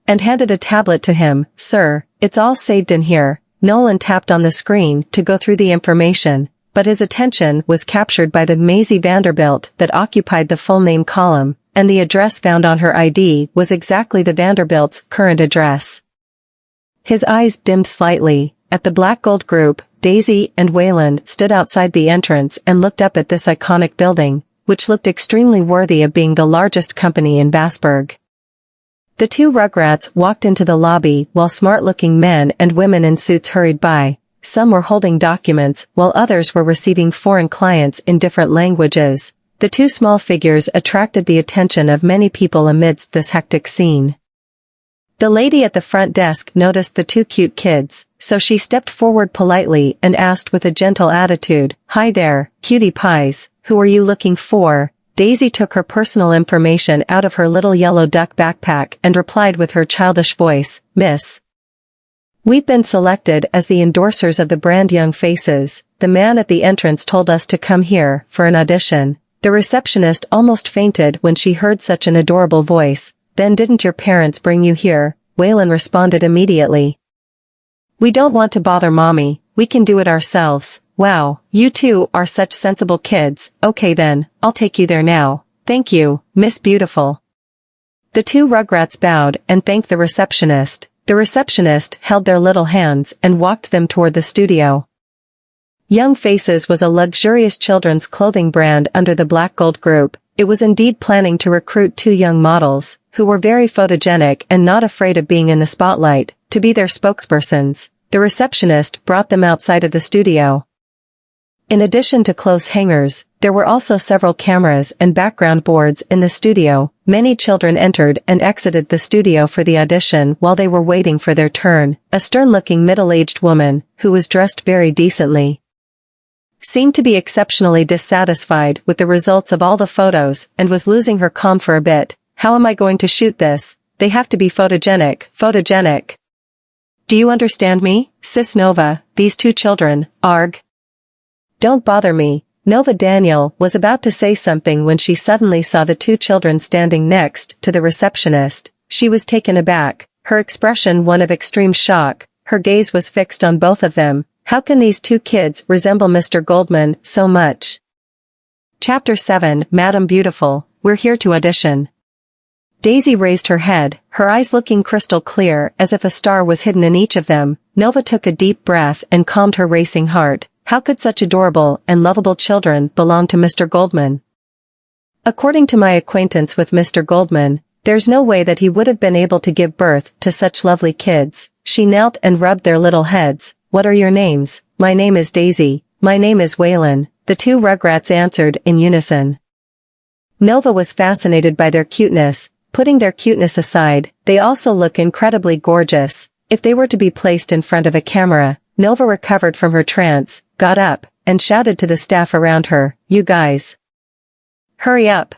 [SPEAKER 1] and handed a tablet to him. Sir, it's all saved in here. Nolan tapped on the screen to go through the information, but his attention was captured by the Maisie Vanderbilt that occupied the full name column, and the address found on her ID was exactly the Vanderbilt's current address. His eyes dimmed slightly. At the Black Gold Group, Daisy and Wayland stood outside the entrance and looked up at this iconic building, which looked extremely worthy of being the largest company in Basberg. The two Rugrats walked into the lobby while smart-looking men and women in suits hurried by. Some were holding documents while others were receiving foreign clients in different languages. The two small figures attracted the attention of many people amidst this hectic scene. The lady at the front desk noticed the two cute kids, so she stepped forward politely and asked with a gentle attitude, "Hi there, cutie pies, who are you looking for?" Daisy took her personal information out of her little yellow duck backpack and replied with her childish voice, "Miss, we've been selected as the endorsers of the brand Young Faces. The man at the entrance told us to come here for an audition." The receptionist almost fainted when she heard such an adorable voice. "Then didn't your parents bring you here?" Waylon responded immediately. "We don't want to bother Mommy, we can do it ourselves." Wow, you two are such sensible kids. Okay then, I'll take you there now. Thank you, Miss Beautiful. The two Rugrats bowed and thanked the receptionist. The receptionist held their little hands and walked them toward the studio. Young Faces was a luxurious children's clothing brand under the Black Gold Group. It was indeed planning to recruit two young models, who were very photogenic and not afraid of being in the spotlight, to be their spokespersons. The receptionist brought them outside of the studio. In addition to clothes hangers, there were also several cameras and background boards in the studio. Many children entered and exited the studio for the audition while they were waiting for their turn. A stern-looking middle-aged woman, who was dressed very decently, seemed to be exceptionally dissatisfied with the results of all the photos and was losing her calm for a bit. How am I going to shoot this? They have to be photogenic. Photogenic. Do you understand me, Sis Nova? These two children, arg. Don't bother me. Nova Daniel was about to say something when she suddenly saw the two children standing next to the receptionist. She was taken aback, her expression one of extreme shock. Her gaze was fixed on both of them. How can these two kids resemble Mr. Goldman so much? Chapter 7, Madam Beautiful, we're here to audition. Daisy raised her head, her eyes looking crystal clear as if a star was hidden in each of them. Nova took a deep breath and calmed her racing heart. How could such adorable and lovable children belong to Mr. Goldman? According to my acquaintance with Mr. Goldman, there's no way that he would have been able to give birth to such lovely kids. She knelt and rubbed their little heads. What are your names? My name is Daisy. My name is Waylon. The two Rugrats answered in unison. Nova was fascinated by their cuteness. Putting their cuteness aside, they also look incredibly gorgeous. If they were to be placed in front of a camera, Nova recovered from her trance, got up, and shouted to the staff around her, "You guys, hurry up.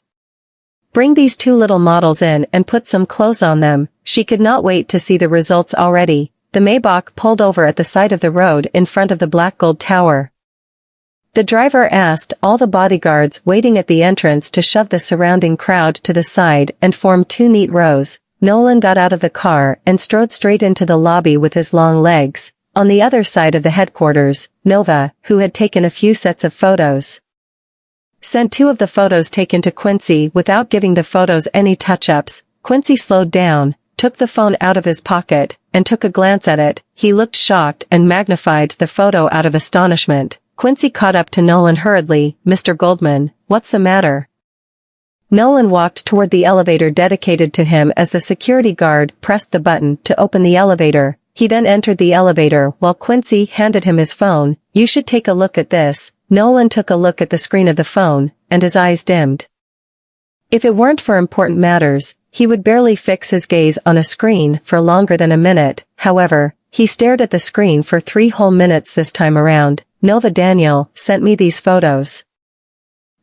[SPEAKER 1] Bring these two little models in and put some clothes on them." She could not wait to see the results already. The Maybach pulled over at the side of the road in front of the Black Gold Tower. The driver asked all the bodyguards waiting at the entrance to shove the surrounding crowd to the side and form two neat rows. Nolan got out of the car and strode straight into the lobby with his long legs. On the other side of the headquarters, Nova, who had taken a few sets of photos, sent two of the photos taken to Quincy without giving the photos any touch-ups. Quincy slowed down, took the phone out of his pocket, and took a glance at it. He looked shocked and magnified the photo out of astonishment. Quincy caught up to Nolan hurriedly. "Mr. Goldman, what's the matter?" Nolan walked toward the elevator dedicated to him as the security guard pressed the button to open the elevator. He then entered the elevator while Quincy handed him his phone. "You should take a look at this." Nolan took a look at the screen of the phone, and his eyes dimmed. If it weren't for important matters, he would barely fix his gaze on a screen for longer than a minute. However, he stared at the screen for 3 whole minutes this time around. "Nova Daniel sent me these photos.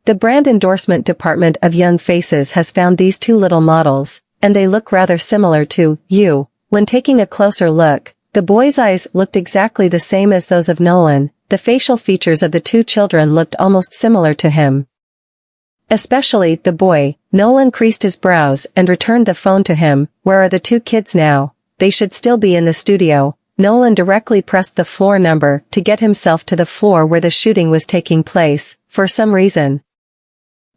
[SPEAKER 1] The brand endorsement department of Young Faces has found these two little models, and they look rather similar to you." When taking a closer look, the boy's eyes looked exactly the same as those of Nolan. The facial features of the two children looked almost similar to him. Especially the boy. Nolan creased his brows and returned the phone to him. "Where are the two kids now? They should still be in the studio." Nolan directly pressed the floor number to get himself to the floor where the shooting was taking place. For some reason,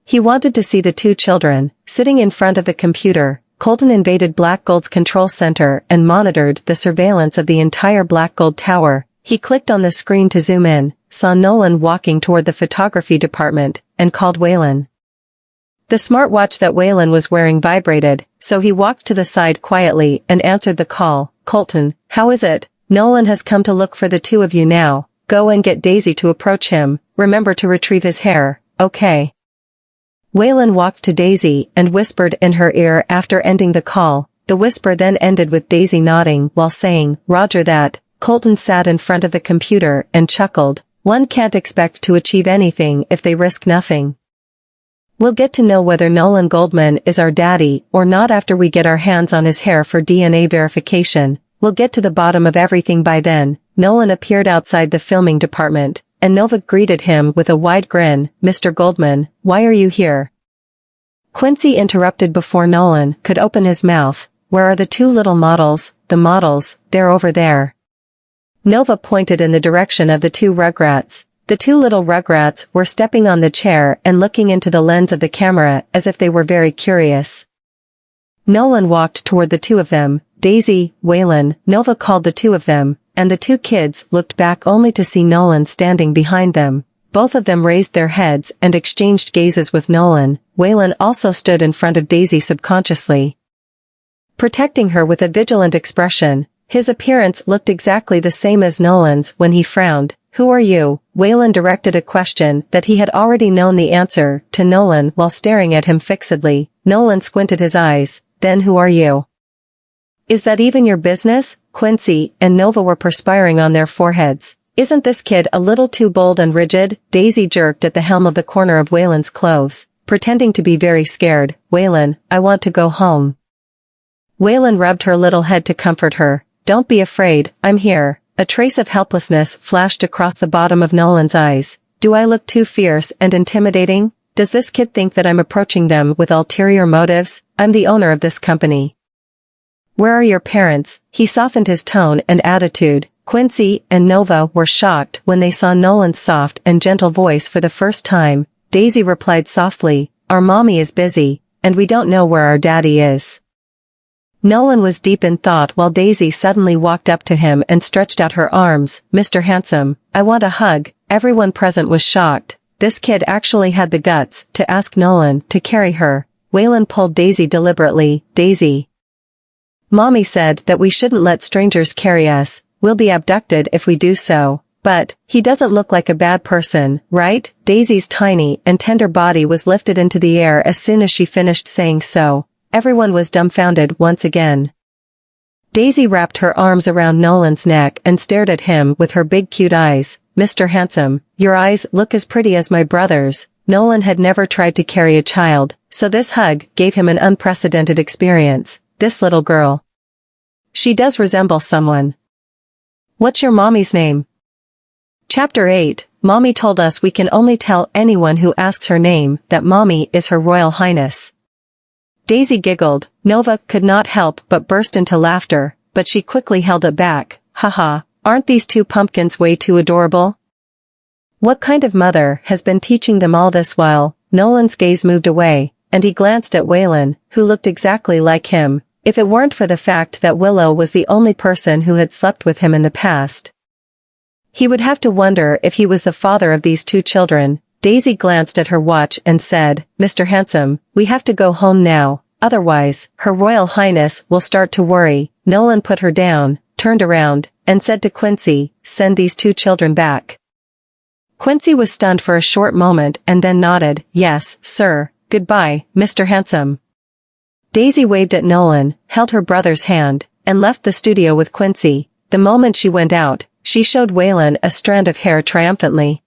[SPEAKER 1] he wanted to see the two children. Sitting in front of the computer, Colton invaded Black Gold's control center and monitored the surveillance of the entire Black Gold Tower. He clicked on the screen to zoom in, saw Nolan walking toward the photography department, and called Waylon. The smartwatch that Waylon was wearing vibrated, so he walked to the side quietly and answered the call. "Colton, how is it? Nolan has come to look for the two of you now. Go and get Daisy to approach him. Remember to retrieve his hair, okay?" Waylon walked to Daisy and whispered in her ear after ending the call. The whisper then ended with Daisy nodding while saying, "Roger that." Colton sat in front of the computer and chuckled. One can't expect to achieve anything if they risk nothing. We'll get to know whether Nolan Goldman is our daddy or not after we get our hands on his hair for DNA verification. We'll get to the bottom of everything by then. Nolan appeared outside the filming department, and Nova greeted him with a wide grin. "Mr. Goldman, why are you here?" Quincy interrupted before Nolan could open his mouth. "Where are the two little models?" "The models, they're over there." Nova pointed in the direction of the two Rugrats. The two little rugrats were stepping on the chair and looking into the lens of the camera as if they were very curious. Nolan walked toward the two of them. Daisy, Waylon, Nova called the two of them, and the two kids looked back only to see Nolan standing behind them. Both of them raised their heads and exchanged gazes with Nolan. Waylon also stood in front of Daisy subconsciously, protecting her with a vigilant expression. His appearance looked exactly the same as Nolan's when he frowned. "Who are you?" Waylon directed a question that he had already known the answer to Nolan while staring at him fixedly. Nolan squinted his eyes. "Then who are you?" "Is that even your business?" Quincy and Nova were perspiring on their foreheads. "Isn't this kid a little too bold and rigid?" Daisy jerked at the hem of the corner of Waylon's clothes, pretending to be very scared. "Waylon, I want to go home." Waylon rubbed her little head to comfort her. "Don't be afraid, I'm here." A trace of helplessness flashed across the bottom of Nolan's eyes. "Do I look too fierce and intimidating? Does this kid think that I'm approaching them with ulterior motives? I'm the owner of this company." "Where are your parents?" He softened his tone and attitude. Quincy and Nova were shocked when they saw Nolan's soft and gentle voice for the first time. Daisy replied softly, "Our mommy is busy, and we don't know where our daddy is." Nolan was deep in thought while Daisy suddenly walked up to him and stretched out her arms. "Mr. Handsome, I want a hug." Everyone present was shocked. This kid actually had the guts to ask Nolan to carry her. Waylon pulled Daisy deliberately. "Daisy, Mommy said that we shouldn't let strangers carry us. We'll be abducted if we do so. But, he doesn't look like a bad person, right?" Daisy's tiny and tender body was lifted into the air as soon as she finished saying so. Everyone was dumbfounded once again. Daisy wrapped her arms around Nolan's neck and stared at him with her big cute eyes. "Mr. Handsome, your eyes look as pretty as my brother's." Nolan had never tried to carry a child, so this hug gave him an unprecedented experience. "This little girl, she does resemble someone. What's your mommy's name?" Chapter 8. Mommy told us we can only tell anyone who asks her name that Mommy is Her Royal Highness. Daisy giggled. Nova could not help but burst into laughter, but she quickly held it back. "Haha, aren't these two pumpkins way too adorable? What kind of mother has been teaching them all this while?" Nolan's gaze moved away, and he glanced at Waylon, who looked exactly like him. If it weren't for the fact that Willow was the only person who had slept with him in the past, he would have to wonder if he was the father of these two children. Daisy glanced at her watch and said, "Mr. Handsome, we have to go home now, otherwise, Her Royal Highness will start to worry." Nolan put her down, turned around, and said to Quincy, "Send these two children back." Quincy was stunned for a short moment and then nodded. "Yes, sir. Goodbye, Mr. Handsome." Daisy waved at Nolan, held her brother's hand, and left the studio with Quincy. The moment she went out, she showed Waylon a strand of hair triumphantly.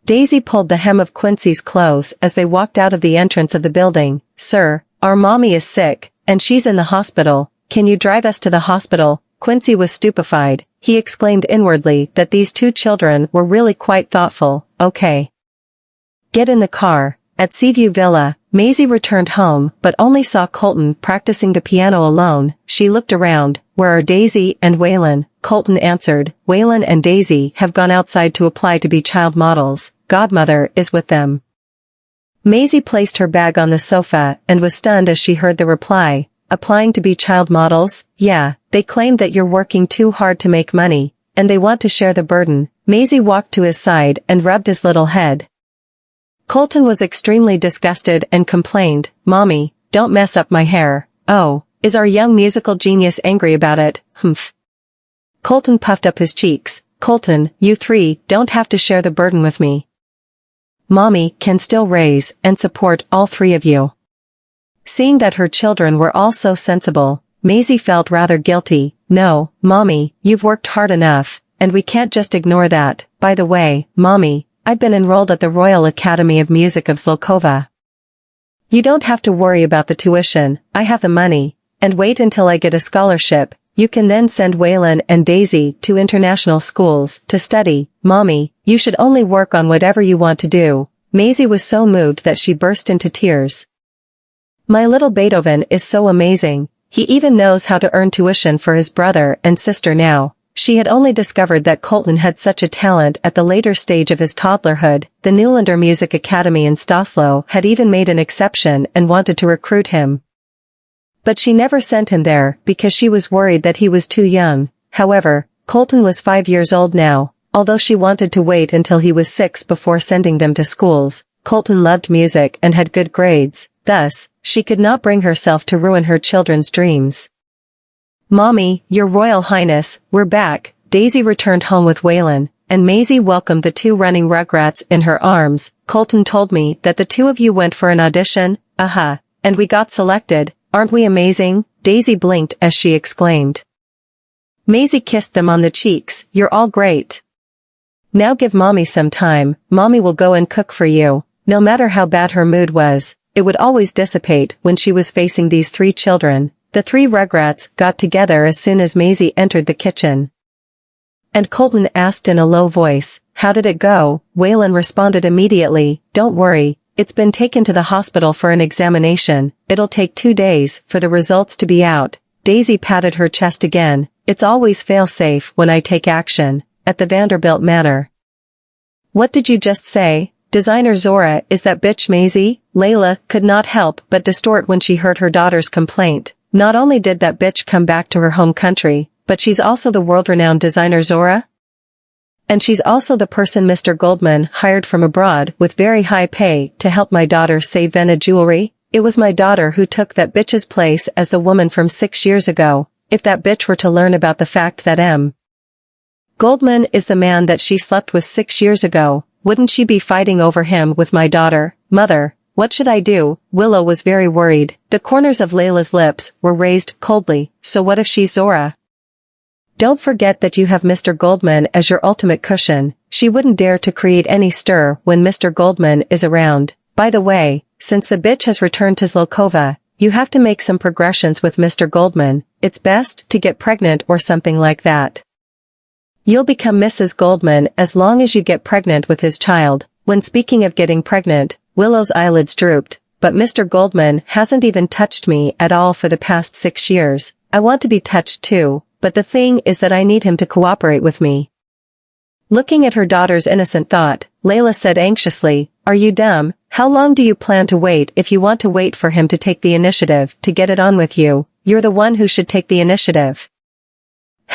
[SPEAKER 1] Daisy pulled the hem of Quincy's clothes as they walked out of the entrance of the building. "Sir, our mommy is sick, and she's in the hospital. Can you drive us to the hospital?" Quincy was stupefied. He exclaimed inwardly that these two children were really quite thoughtful. "Okay. Get in the car." At Seaview Villa, Maisie returned home but only saw Colton practicing the piano alone. She looked around. "Where are Daisy and Waylon?" Colton answered. "Waylon and Daisy have gone outside to apply to be child models. Godmother is with them." Maisie placed her bag on the sofa and was stunned as she heard the reply. "Applying to be child models? Yeah, they claim that you're working too hard to make money, and they want to share the burden." Maisie walked to his side and rubbed his little head. Colton was extremely disgusted and complained, "Mommy, don't mess up my hair." "Oh, is our young musical genius angry about it?" "Humph." Colton puffed up his cheeks. "Colton, you three don't have to share the burden with me. Mommy can still raise and support all three of you." Seeing that her children were all so sensible, Maisie felt rather guilty. "No, Mommy, you've worked hard enough, and we can't just ignore that. By the way, Mommy, I've been enrolled at the Royal Academy of Music of Zlokova. You don't have to worry about the tuition. I have the money, and wait until I get a scholarship. You can then send Waylon and Daisy to international schools to study. Mommy, you should only work on whatever you want to do." Maisie was so moved that she burst into tears. "My little Beethoven is so amazing. He even knows how to earn tuition for his brother and sister now." She had only discovered that Colton had such a talent at the later stage of his toddlerhood. The Newlander Music Academy in Stosslo had even made an exception and wanted to recruit him. But she never sent him there because she was worried that he was too young. However, Colton was 5 years old now. Although she wanted to wait until he was 6 before sending them to schools, Colton loved music and had good grades. Thus, she could not bring herself to ruin her children's dreams. "Mommy, Your Royal Highness, we're back." Daisy returned home with Waylon, and Maisie welcomed the two running rugrats in her arms. "Colton told me that the two of you went for an audition, and we got selected. Aren't we amazing?" Daisy blinked as she exclaimed. Maisie kissed them on the cheeks. "You're all great. Now give Mommy some time. Mommy will go and cook for you." No matter how bad her mood was, it would always dissipate when she was facing these three children. The three rugrats got together as soon as Maisie entered the kitchen. And Colton asked in a low voice, "How did it go?" Waylon responded immediately, "Don't worry, it's been taken to the hospital for an examination. It'll take 2 days for the results to be out." Daisy patted her chest again. "It's always fail-safe when I take action. At the Vanderbilt Manor." "What did you just say?" "Designer Zora is that bitch Maisie." Layla could not help but distort when she heard her daughter's complaint. Not only did that bitch come back to her home country, but she's also the world-renowned designer Zora? And she's also the person Mr. Goldman hired from abroad with very high pay to help my daughter save Venna jewelry? It was my daughter who took that bitch's place as the woman from 6 years ago. If that bitch were to learn about the fact that M. Goldman is the man that she slept with 6 years ago, wouldn't she be fighting over him with my daughter? Mother, what should I do? Willow was very worried. The corners of Layla's lips were raised coldly. So what if she's Zora? Don't forget that you have Mr. Goldman as your ultimate cushion. She wouldn't dare to create any stir when Mr. Goldman is around. By the way, since the bitch has returned to Zlokova, you have to make some progressions with Mr. Goldman. It's best to get pregnant or something like that. You'll become Mrs. Goldman as long as you get pregnant with his child. When speaking of getting pregnant, Willow's eyelids drooped. But Mr. Goldman hasn't even touched me at all for the past 6 years. I want to be touched too, but the thing is that I need him to cooperate with me. Looking at her daughter's innocent thought, Layla said anxiously, "Are you dumb? How long do you plan to wait if you want to wait for him to take the initiative to get it on with you? You're the one who should take the initiative.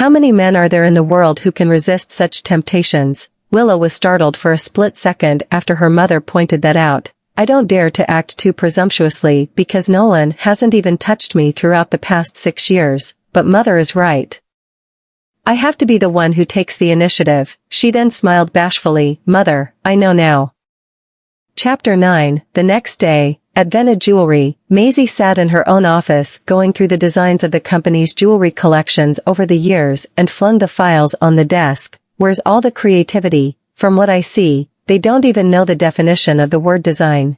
[SPEAKER 1] How many men are there in the world who can resist such temptations?" Willow was startled for a split second after her mother pointed that out. "I don't dare to act too presumptuously because Nolan hasn't even touched me throughout the past 6 years, but Mother is right. I have to be the one who takes the initiative." She then smiled bashfully. "Mother, I know now." Chapter 9. The next day, at Venna Jewelry, Maisie sat in her own office going through the designs of the company's jewelry collections over the years and flung the files on the desk. "Where's all the creativity? From what I see, they don't even know the definition of the word design.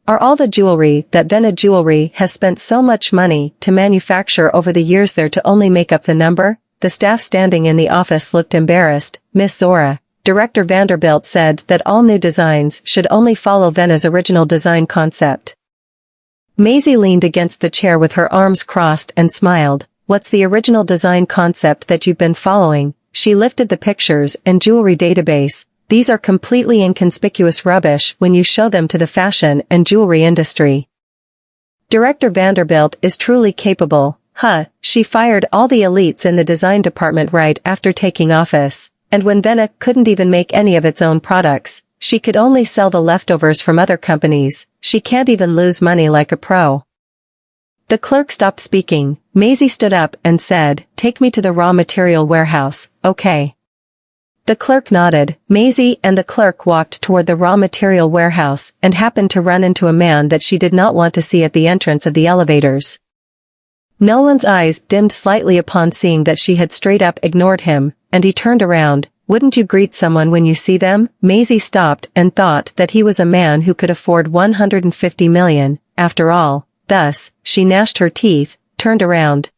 [SPEAKER 1] Are all the jewelry that Venna Jewelry has spent so much money to manufacture over the years there to only make up the number?" The staff standing in the office looked embarrassed. "Miss Zora, Director Vanderbilt said that all new designs should only follow Venna's original design concept." Maisie leaned against the chair with her arms crossed and smiled. "What's the original design concept that you've been following?" She lifted the pictures and jewelry database. "These are completely inconspicuous rubbish when you show them to the fashion and jewelry industry. Director Vanderbilt is truly capable. She fired all the elites in the design department right after taking office, and when Venna couldn't even make any of its own products, she could only sell the leftovers from other companies. She can't even lose money like a pro." The clerk stopped speaking. Maisie stood up and said, "Take me to the raw material warehouse, okay?" The clerk nodded. Maisie and the clerk walked toward the raw material warehouse and happened to run into a man that she did not want to see at the entrance of the elevators. Nolan's eyes dimmed slightly upon seeing that she had straight up ignored him, and he turned around. "Wouldn't you greet someone when you see them?" Maisie stopped and thought that he was a man who could afford 150 million, after all. Thus, she gnashed her teeth, turned around,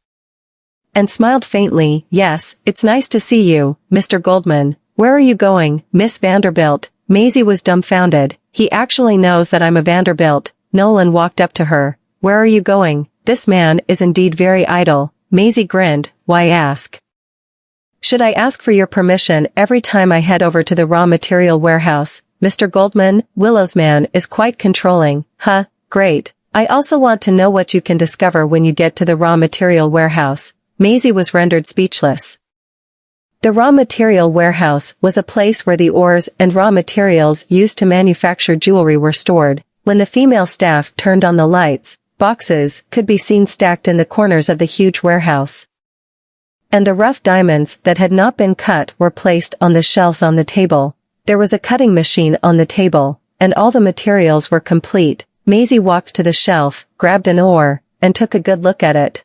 [SPEAKER 1] and smiled faintly. "Yes, it's nice to see you, Mr. Goldman. Where are you going, Miss Vanderbilt?" Maisie was dumbfounded. "He actually knows that I'm a Vanderbilt." Nolan walked up to her. "Where are you going? This man is indeed very idle." Maisie grinned. "Why ask?" Should I ask for your permission every time I head over to the raw material warehouse? Mr. Goldman, Willow's man is quite controlling. Huh, great. I also want to know what you can discover when you get to the raw material warehouse. Maisie was rendered speechless. The raw material warehouse was a place where the ores and raw materials used to manufacture jewelry were stored. When the female staff turned on the lights, boxes could be seen stacked in the corners of the huge warehouse. And the rough diamonds that had not been cut were placed on the shelves on the table. There was a cutting machine on the table, and all the materials were complete. Maisie walked to the shelf, grabbed an ore, and took a good look at it.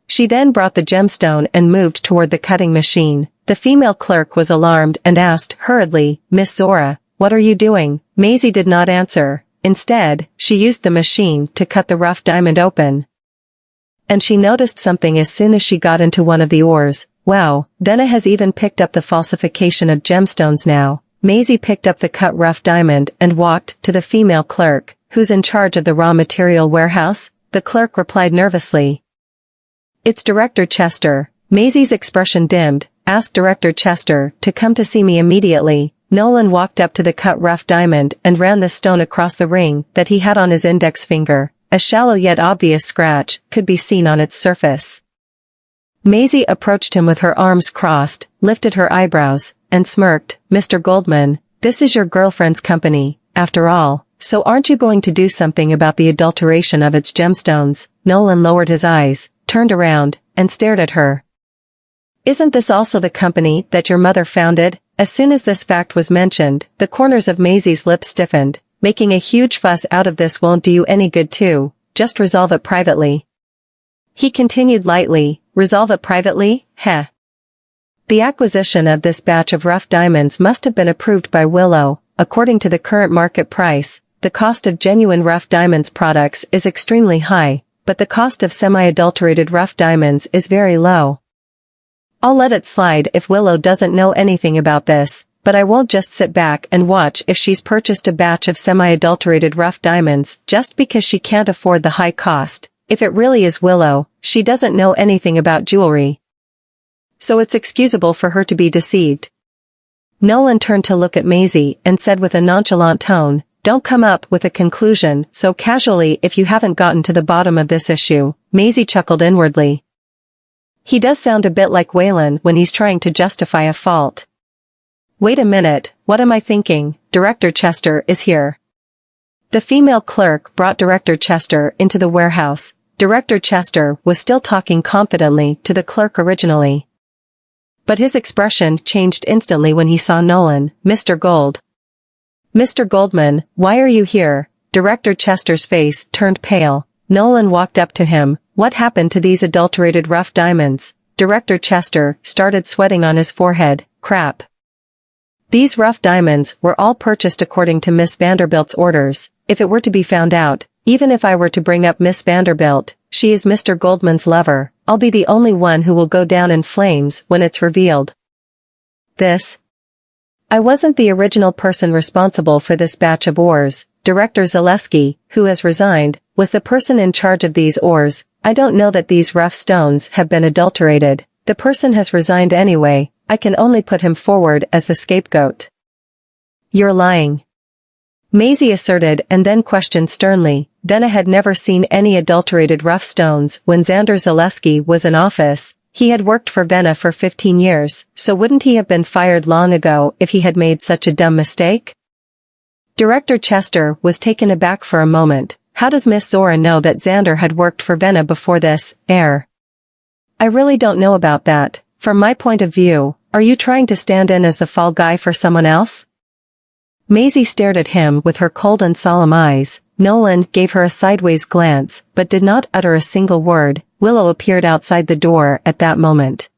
[SPEAKER 1] She then brought the gemstone and moved toward the cutting machine. The female clerk was alarmed and asked hurriedly, "Miss Zora, what are you doing?" Maisie did not answer. Instead, she used the machine to cut the rough diamond open. And she noticed something as soon as she got into one of the ores. Wow, Venna has even picked up the falsification of gemstones now. Maisie picked up the cut rough diamond and walked to the female clerk, who's in charge of the raw material warehouse. The clerk replied nervously. "It's Director Chester." Maisie's expression dimmed. "Ask Director Chester to come to see me immediately." Nolan walked up to the cut rough diamond and ran the stone across the ring that he had on his index finger. A shallow yet obvious scratch could be seen on its surface. Maisie approached him with her arms crossed, lifted her eyebrows, and smirked. "Mr. Goldman, this is your girlfriend's company, after all, so aren't you going to do something about the adulteration of its gemstones?" Nolan lowered his eyes, turned around, and stared at her. "Isn't this also the company that your mother founded?" As soon as this fact was mentioned, the corners of Maisie's lips stiffened. "Making a huge fuss out of this won't do you any good too. Just resolve it privately." He continued lightly, "Resolve it privately? Heh. The acquisition of this batch of rough diamonds must have been approved by Willow. According to the current market price, the cost of genuine rough diamonds products is extremely high, but the cost of semi-adulterated rough diamonds is very low. I'll let it slide if Willow doesn't know anything about this, but I won't just sit back and watch if she's purchased a batch of semi-adulterated rough diamonds just because she can't afford the high cost. If it really is Willow, she doesn't know anything about jewelry. So it's excusable for her to be deceived." Nolan turned to look at Maisie and said with a nonchalant tone, "Don't come up with a conclusion so casually if you haven't gotten to the bottom of this issue." Maisie chuckled inwardly. He does sound a bit like Waylon when he's trying to justify a fault. Wait a minute, what am I thinking? Director Chester is here. The female clerk brought Director Chester into the warehouse. Director Chester was still talking confidently to the clerk originally. But his expression changed instantly when he saw Nolan. "Mr. Gold. Mr. Goldman, why are you here?" Director Chester's face turned pale. Nolan walked up to him. "What happened to these adulterated rough diamonds?" Director Chester started sweating on his forehead. "Crap. These rough diamonds were all purchased according to Miss Vanderbilt's orders. If it were to be found out, even if I were to bring up Miss Vanderbilt, she is Mr. Goldman's lover, I'll be the only one who will go down in flames when it's revealed. I wasn't the original person responsible for this batch of ores. Director Zaleski, who has resigned, was the person in charge of these ores. I don't know that these rough stones have been adulterated. The person has resigned anyway. I can only put him forward as the scapegoat." "You're lying," Maisie asserted and then questioned sternly. Venna had never seen any adulterated rough stones when Xander Zaleski was in office. He had worked for Venna for 15 years, so wouldn't he have been fired long ago if he had made such a dumb mistake? Director Chester was taken aback for a moment. How does Miss Zora know that Xander had worked for Venna before this? I really don't know about that. From my point of view, are you trying to stand in as the fall guy for someone else? Maisie stared at him with her cold and solemn eyes. Nolan gave her a sideways glance, but did not utter a single word. Willow appeared outside the door at that moment.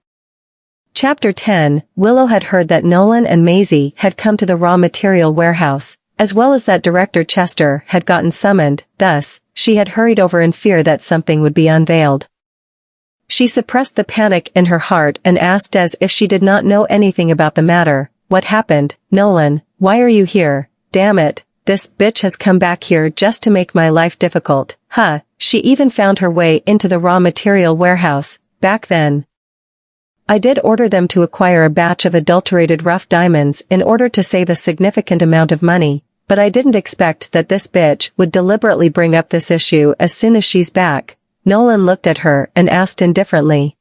[SPEAKER 1] Chapter 10. Willow had heard that Nolan and Maisie had come to the raw material warehouse, as well as that Director Chester had gotten summoned. Thus, she had hurried over in fear that something would be unveiled. She suppressed the panic in her heart and asked as if she did not know anything about the matter. "What happened, Nolan? Why are you here? Damn it, this bitch has come back here just to make my life difficult." She even found her way into the raw material warehouse. Back then. I did order them to acquire a batch of adulterated rough diamonds in order to save a significant amount of money, but I didn't expect that this bitch would deliberately bring up this issue as soon as she's back. Nolan looked at her and asked indifferently.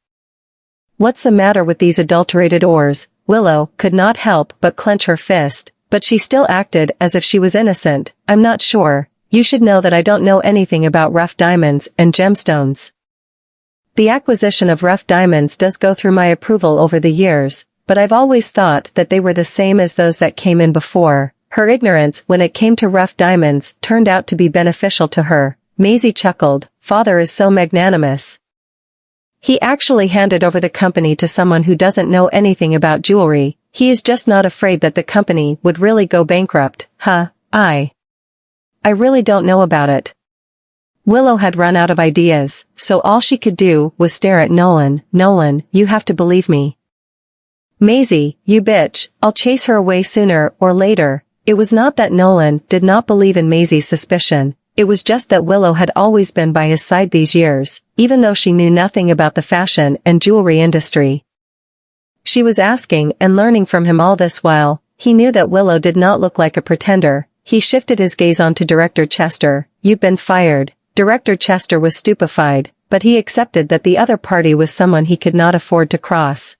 [SPEAKER 1] What's the matter with these adulterated ores? Willow could not help but clench her fist, but she still acted as if she was innocent. I'm not sure. You should know that I don't know anything about rough diamonds and gemstones. The acquisition of rough diamonds does go through my approval over the years, but I've always thought that they were the same as those that came in before. Her ignorance when it came to rough diamonds turned out to be beneficial to her. Maisie chuckled. Father is so magnanimous. He actually handed over the company to someone who doesn't know anything about jewelry. He is just not afraid that the company would really go bankrupt. I really don't know about it. Willow had run out of ideas, so all she could do was stare at Nolan. Nolan, you have to believe me. Maisie, you bitch, I'll chase her away sooner or later. It was not that Nolan did not believe in Maisie's suspicion. It was just that Willow had always been by his side these years, even though she knew nothing about the fashion and jewelry industry. She was asking and learning from him all this while. He knew that Willow did not look like a pretender. He shifted his gaze onto Director Chester. You've been fired. Director Chester was stupefied, but he accepted that the other party was someone he could not afford to cross.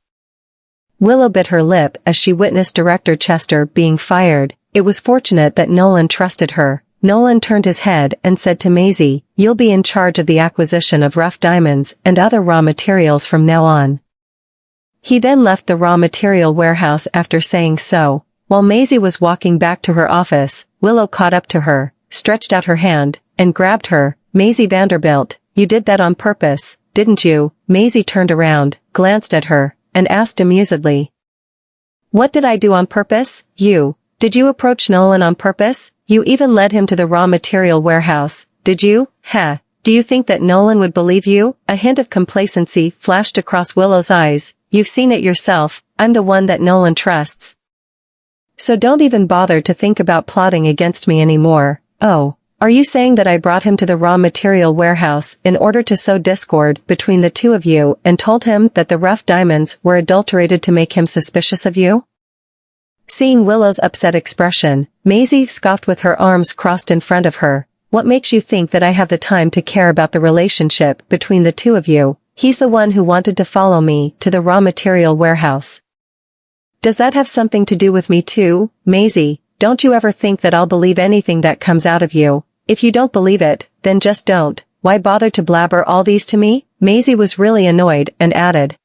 [SPEAKER 1] Willow bit her lip as she witnessed Director Chester being fired. It was fortunate that Nolan trusted her. Nolan turned his head and said to Maisie, you'll be in charge of the acquisition of rough diamonds and other raw materials from now on. He then left the raw material warehouse after saying so. While Maisie was walking back to her office, Willow caught up to her, stretched out her hand, and grabbed her. Maisie Vanderbilt, you did that on purpose, didn't you? Maisie turned around, glanced at her, and asked amusedly. What did I do on purpose? Did you approach Nolan on purpose? You even led him to the raw material warehouse, did you? Do you think that Nolan would believe you? A hint of complacency flashed across Willow's eyes. You've seen it yourself. I'm the one that Nolan trusts. So don't even bother to think about plotting against me anymore. Oh, are you saying that I brought him to the raw material warehouse in order to sow discord between the two of you and told him that the rough diamonds were adulterated to make him suspicious of you? Seeing Willow's upset expression, Maisie scoffed with her arms crossed in front of her. What makes you think that I have the time to care about the relationship between the two of you? He's the one who wanted to follow me to the raw material warehouse. Does that have something to do with me too? Maisie, don't you ever think that I'll believe anything that comes out of you? If you don't believe it, then just don't. Why bother to blabber all these to me? Maisie was really annoyed and added.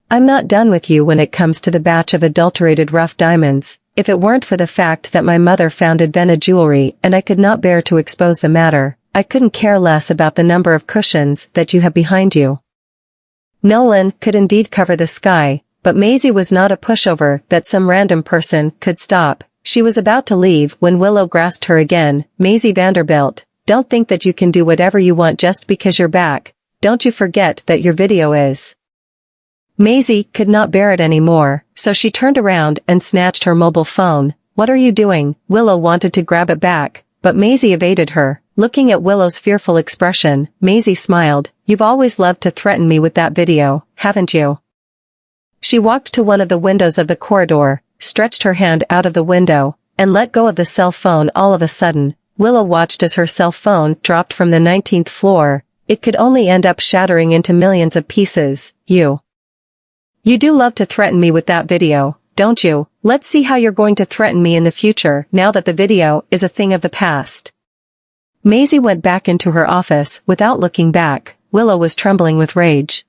[SPEAKER 1] I'm not done with you when it comes to the batch of adulterated rough diamonds. If it weren't for the fact that my mother founded Vena Jewelry and I could not bear to expose the matter, I couldn't care less about the number of cushions that you have behind you. Nolan could indeed cover the sky, but Maisie was not a pushover that some random person could stop. She was about to leave when Willow grasped her again. Maisie Vanderbilt, don't think that you can do whatever you want just because you're back. Don't you forget that your video is. Maisie could not bear it anymore, so she turned around and snatched her mobile phone. What are you doing? Willow wanted to grab it back, but Maisie evaded her. Looking at Willow's fearful expression, Maisie smiled. You've always loved to threaten me with that video, haven't you? She walked to one of the windows of the corridor, stretched her hand out of the window, and let go of the cell phone. All of a sudden, Willow watched as her cell phone dropped from the 19th floor. It could only end up shattering into millions of pieces. You do love to threaten me with that video, don't you? Let's see how you're going to threaten me in the future now that the video is a thing of the past. Maisie went back into her office without looking back. Willow was trembling with rage.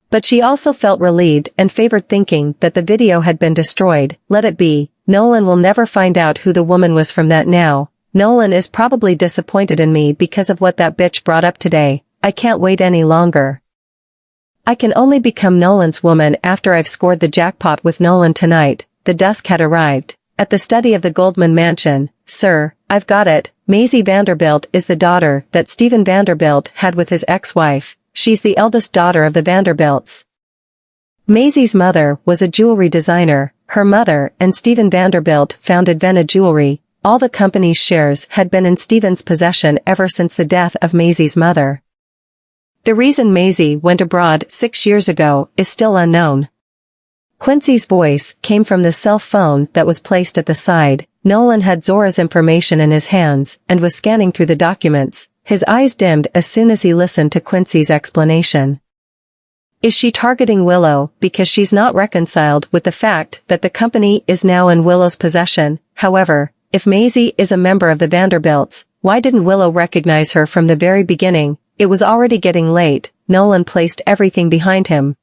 [SPEAKER 1] But she also felt relieved and favored thinking that the video had been destroyed. Let it be. Nolan will never find out who the woman was from that now. Nolan is probably disappointed in me because of what that bitch brought up today. I can't wait any longer. I can only become Nolan's woman after I've scored the jackpot with Nolan tonight. The dusk had arrived. At the study of the Goldman Mansion. Sir, I've got it. Maisie Vanderbilt is the daughter that Stephen Vanderbilt had with his ex-wife. She's the eldest daughter of the Vanderbilts. Maisie's mother was a jewelry designer. Her mother and Stephen Vanderbilt founded Vena Jewelry. All the company's shares had been in Stephen's possession ever since the death of Maisie's mother. The reason Maisie went abroad 6 years ago is still unknown. Quincy's voice came from the cell phone that was placed at the side. Nolan had Zora's information in his hands and was scanning through the documents. His eyes dimmed as soon as he listened to Quincy's explanation. Is she targeting Willow because she's not reconciled with the fact that the company is now in Willow's possession? However, if Maisie is a member of the Vanderbilts, why didn't Willow recognize her from the very beginning? It was already getting late. Nolan placed everything behind him,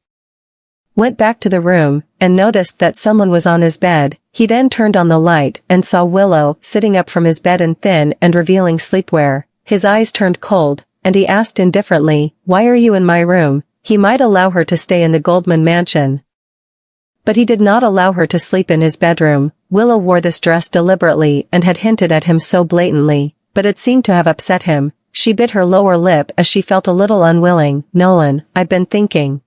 [SPEAKER 1] went back to the room, and noticed that someone was on his bed. He then turned on the light and saw Willow sitting up from his bed in thin and revealing sleepwear. His eyes turned cold, and he asked indifferently, "Why are you in my room?" He might allow her to stay in the Goldman mansion, but he did not allow her to sleep in his bedroom. Willow wore this dress deliberately and had hinted at him so blatantly, but it seemed to have upset him. She bit her lower lip as she felt a little unwilling. "Nolan, I've been thinking.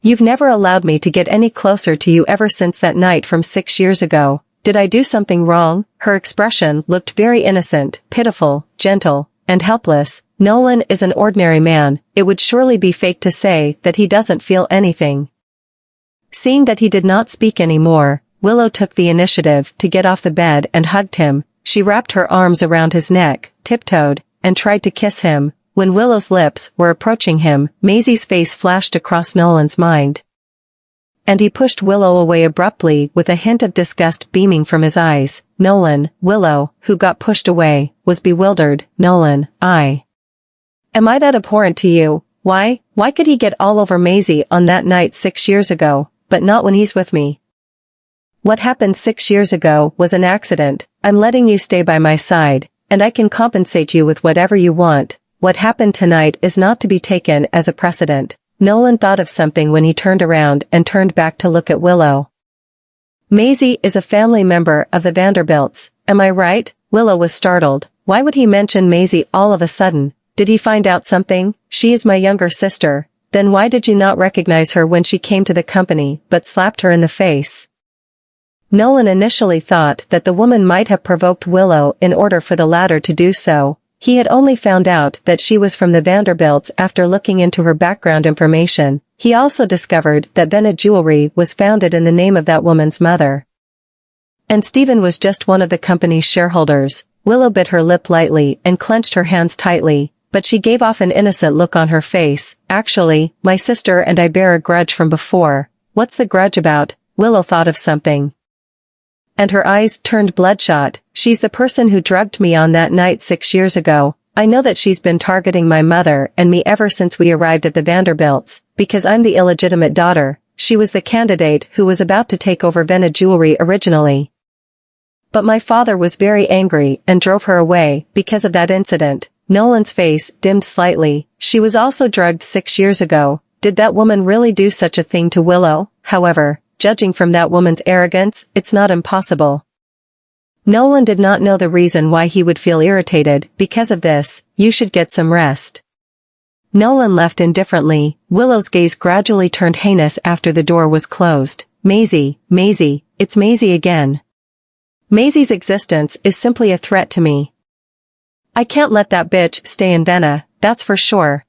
[SPEAKER 1] You've never allowed me to get any closer to you ever since that night from 6 years ago. Did I do something wrong?" Her expression looked very innocent, pitiful, gentle, and helpless. Nolan is an ordinary man. It would surely be fake to say that he doesn't feel anything. Seeing that he did not speak anymore, Willow took the initiative to get off the bed and hugged him. She wrapped her arms around his neck, tiptoed, and tried to kiss him. When Willow's lips were approaching him, Maisie's face flashed across Nolan's mind, and he pushed Willow away abruptly with a hint of disgust beaming from his eyes. Willow, who got pushed away, was bewildered. "Nolan, am I that abhorrent to you? Why could he get all over Maisie on that night 6 years ago, but not when he's with me? What happened 6 years ago was an accident. I'm letting you stay by my side, and I can compensate you with whatever you want. What happened tonight is not to be taken as a precedent." Nolan thought of something when he turned around and turned back to look at Willow. "Maisie is a family member of the Vanderbilts, am I right?" Willow was startled. Why would he mention Maisie all of a sudden? Did he find out something? "She is my younger sister." "Then why did you not recognize her when she came to the company, but slapped her in the face?" Nolan initially thought that the woman might have provoked Willow in order for the latter to do so. He had only found out that she was from the Vanderbilts after looking into her background information. He also discovered that Bennett Jewelry was founded in the name of that woman's mother, and Stephen was just one of the company's shareholders. Willow bit her lip lightly and clenched her hands tightly, but she gave off an innocent look on her face. "Actually, my sister and I bear a grudge from before." "What's the grudge about?" Willow thought of something, and her eyes turned bloodshot. "She's the person who drugged me on that night 6 years ago. I know that she's been targeting my mother and me ever since we arrived at the Vanderbilts, because I'm the illegitimate daughter. She was the candidate who was about to take over Bennett Jewelry originally, but my father was very angry and drove her away because of that incident." Nolan's face dimmed slightly. "She was also drugged 6 years ago. Did that woman really do such a thing to Willow? However, judging from that woman's arrogance, it's not impossible." Nolan did not know the reason why he would feel irritated because of this. "You should get some rest." Nolan left indifferently. Willow's gaze gradually turned heinous after the door was closed. Maisie, it's Maisie again. Maisie's existence is simply a threat to me. I can't let that bitch stay in Vena, that's for sure."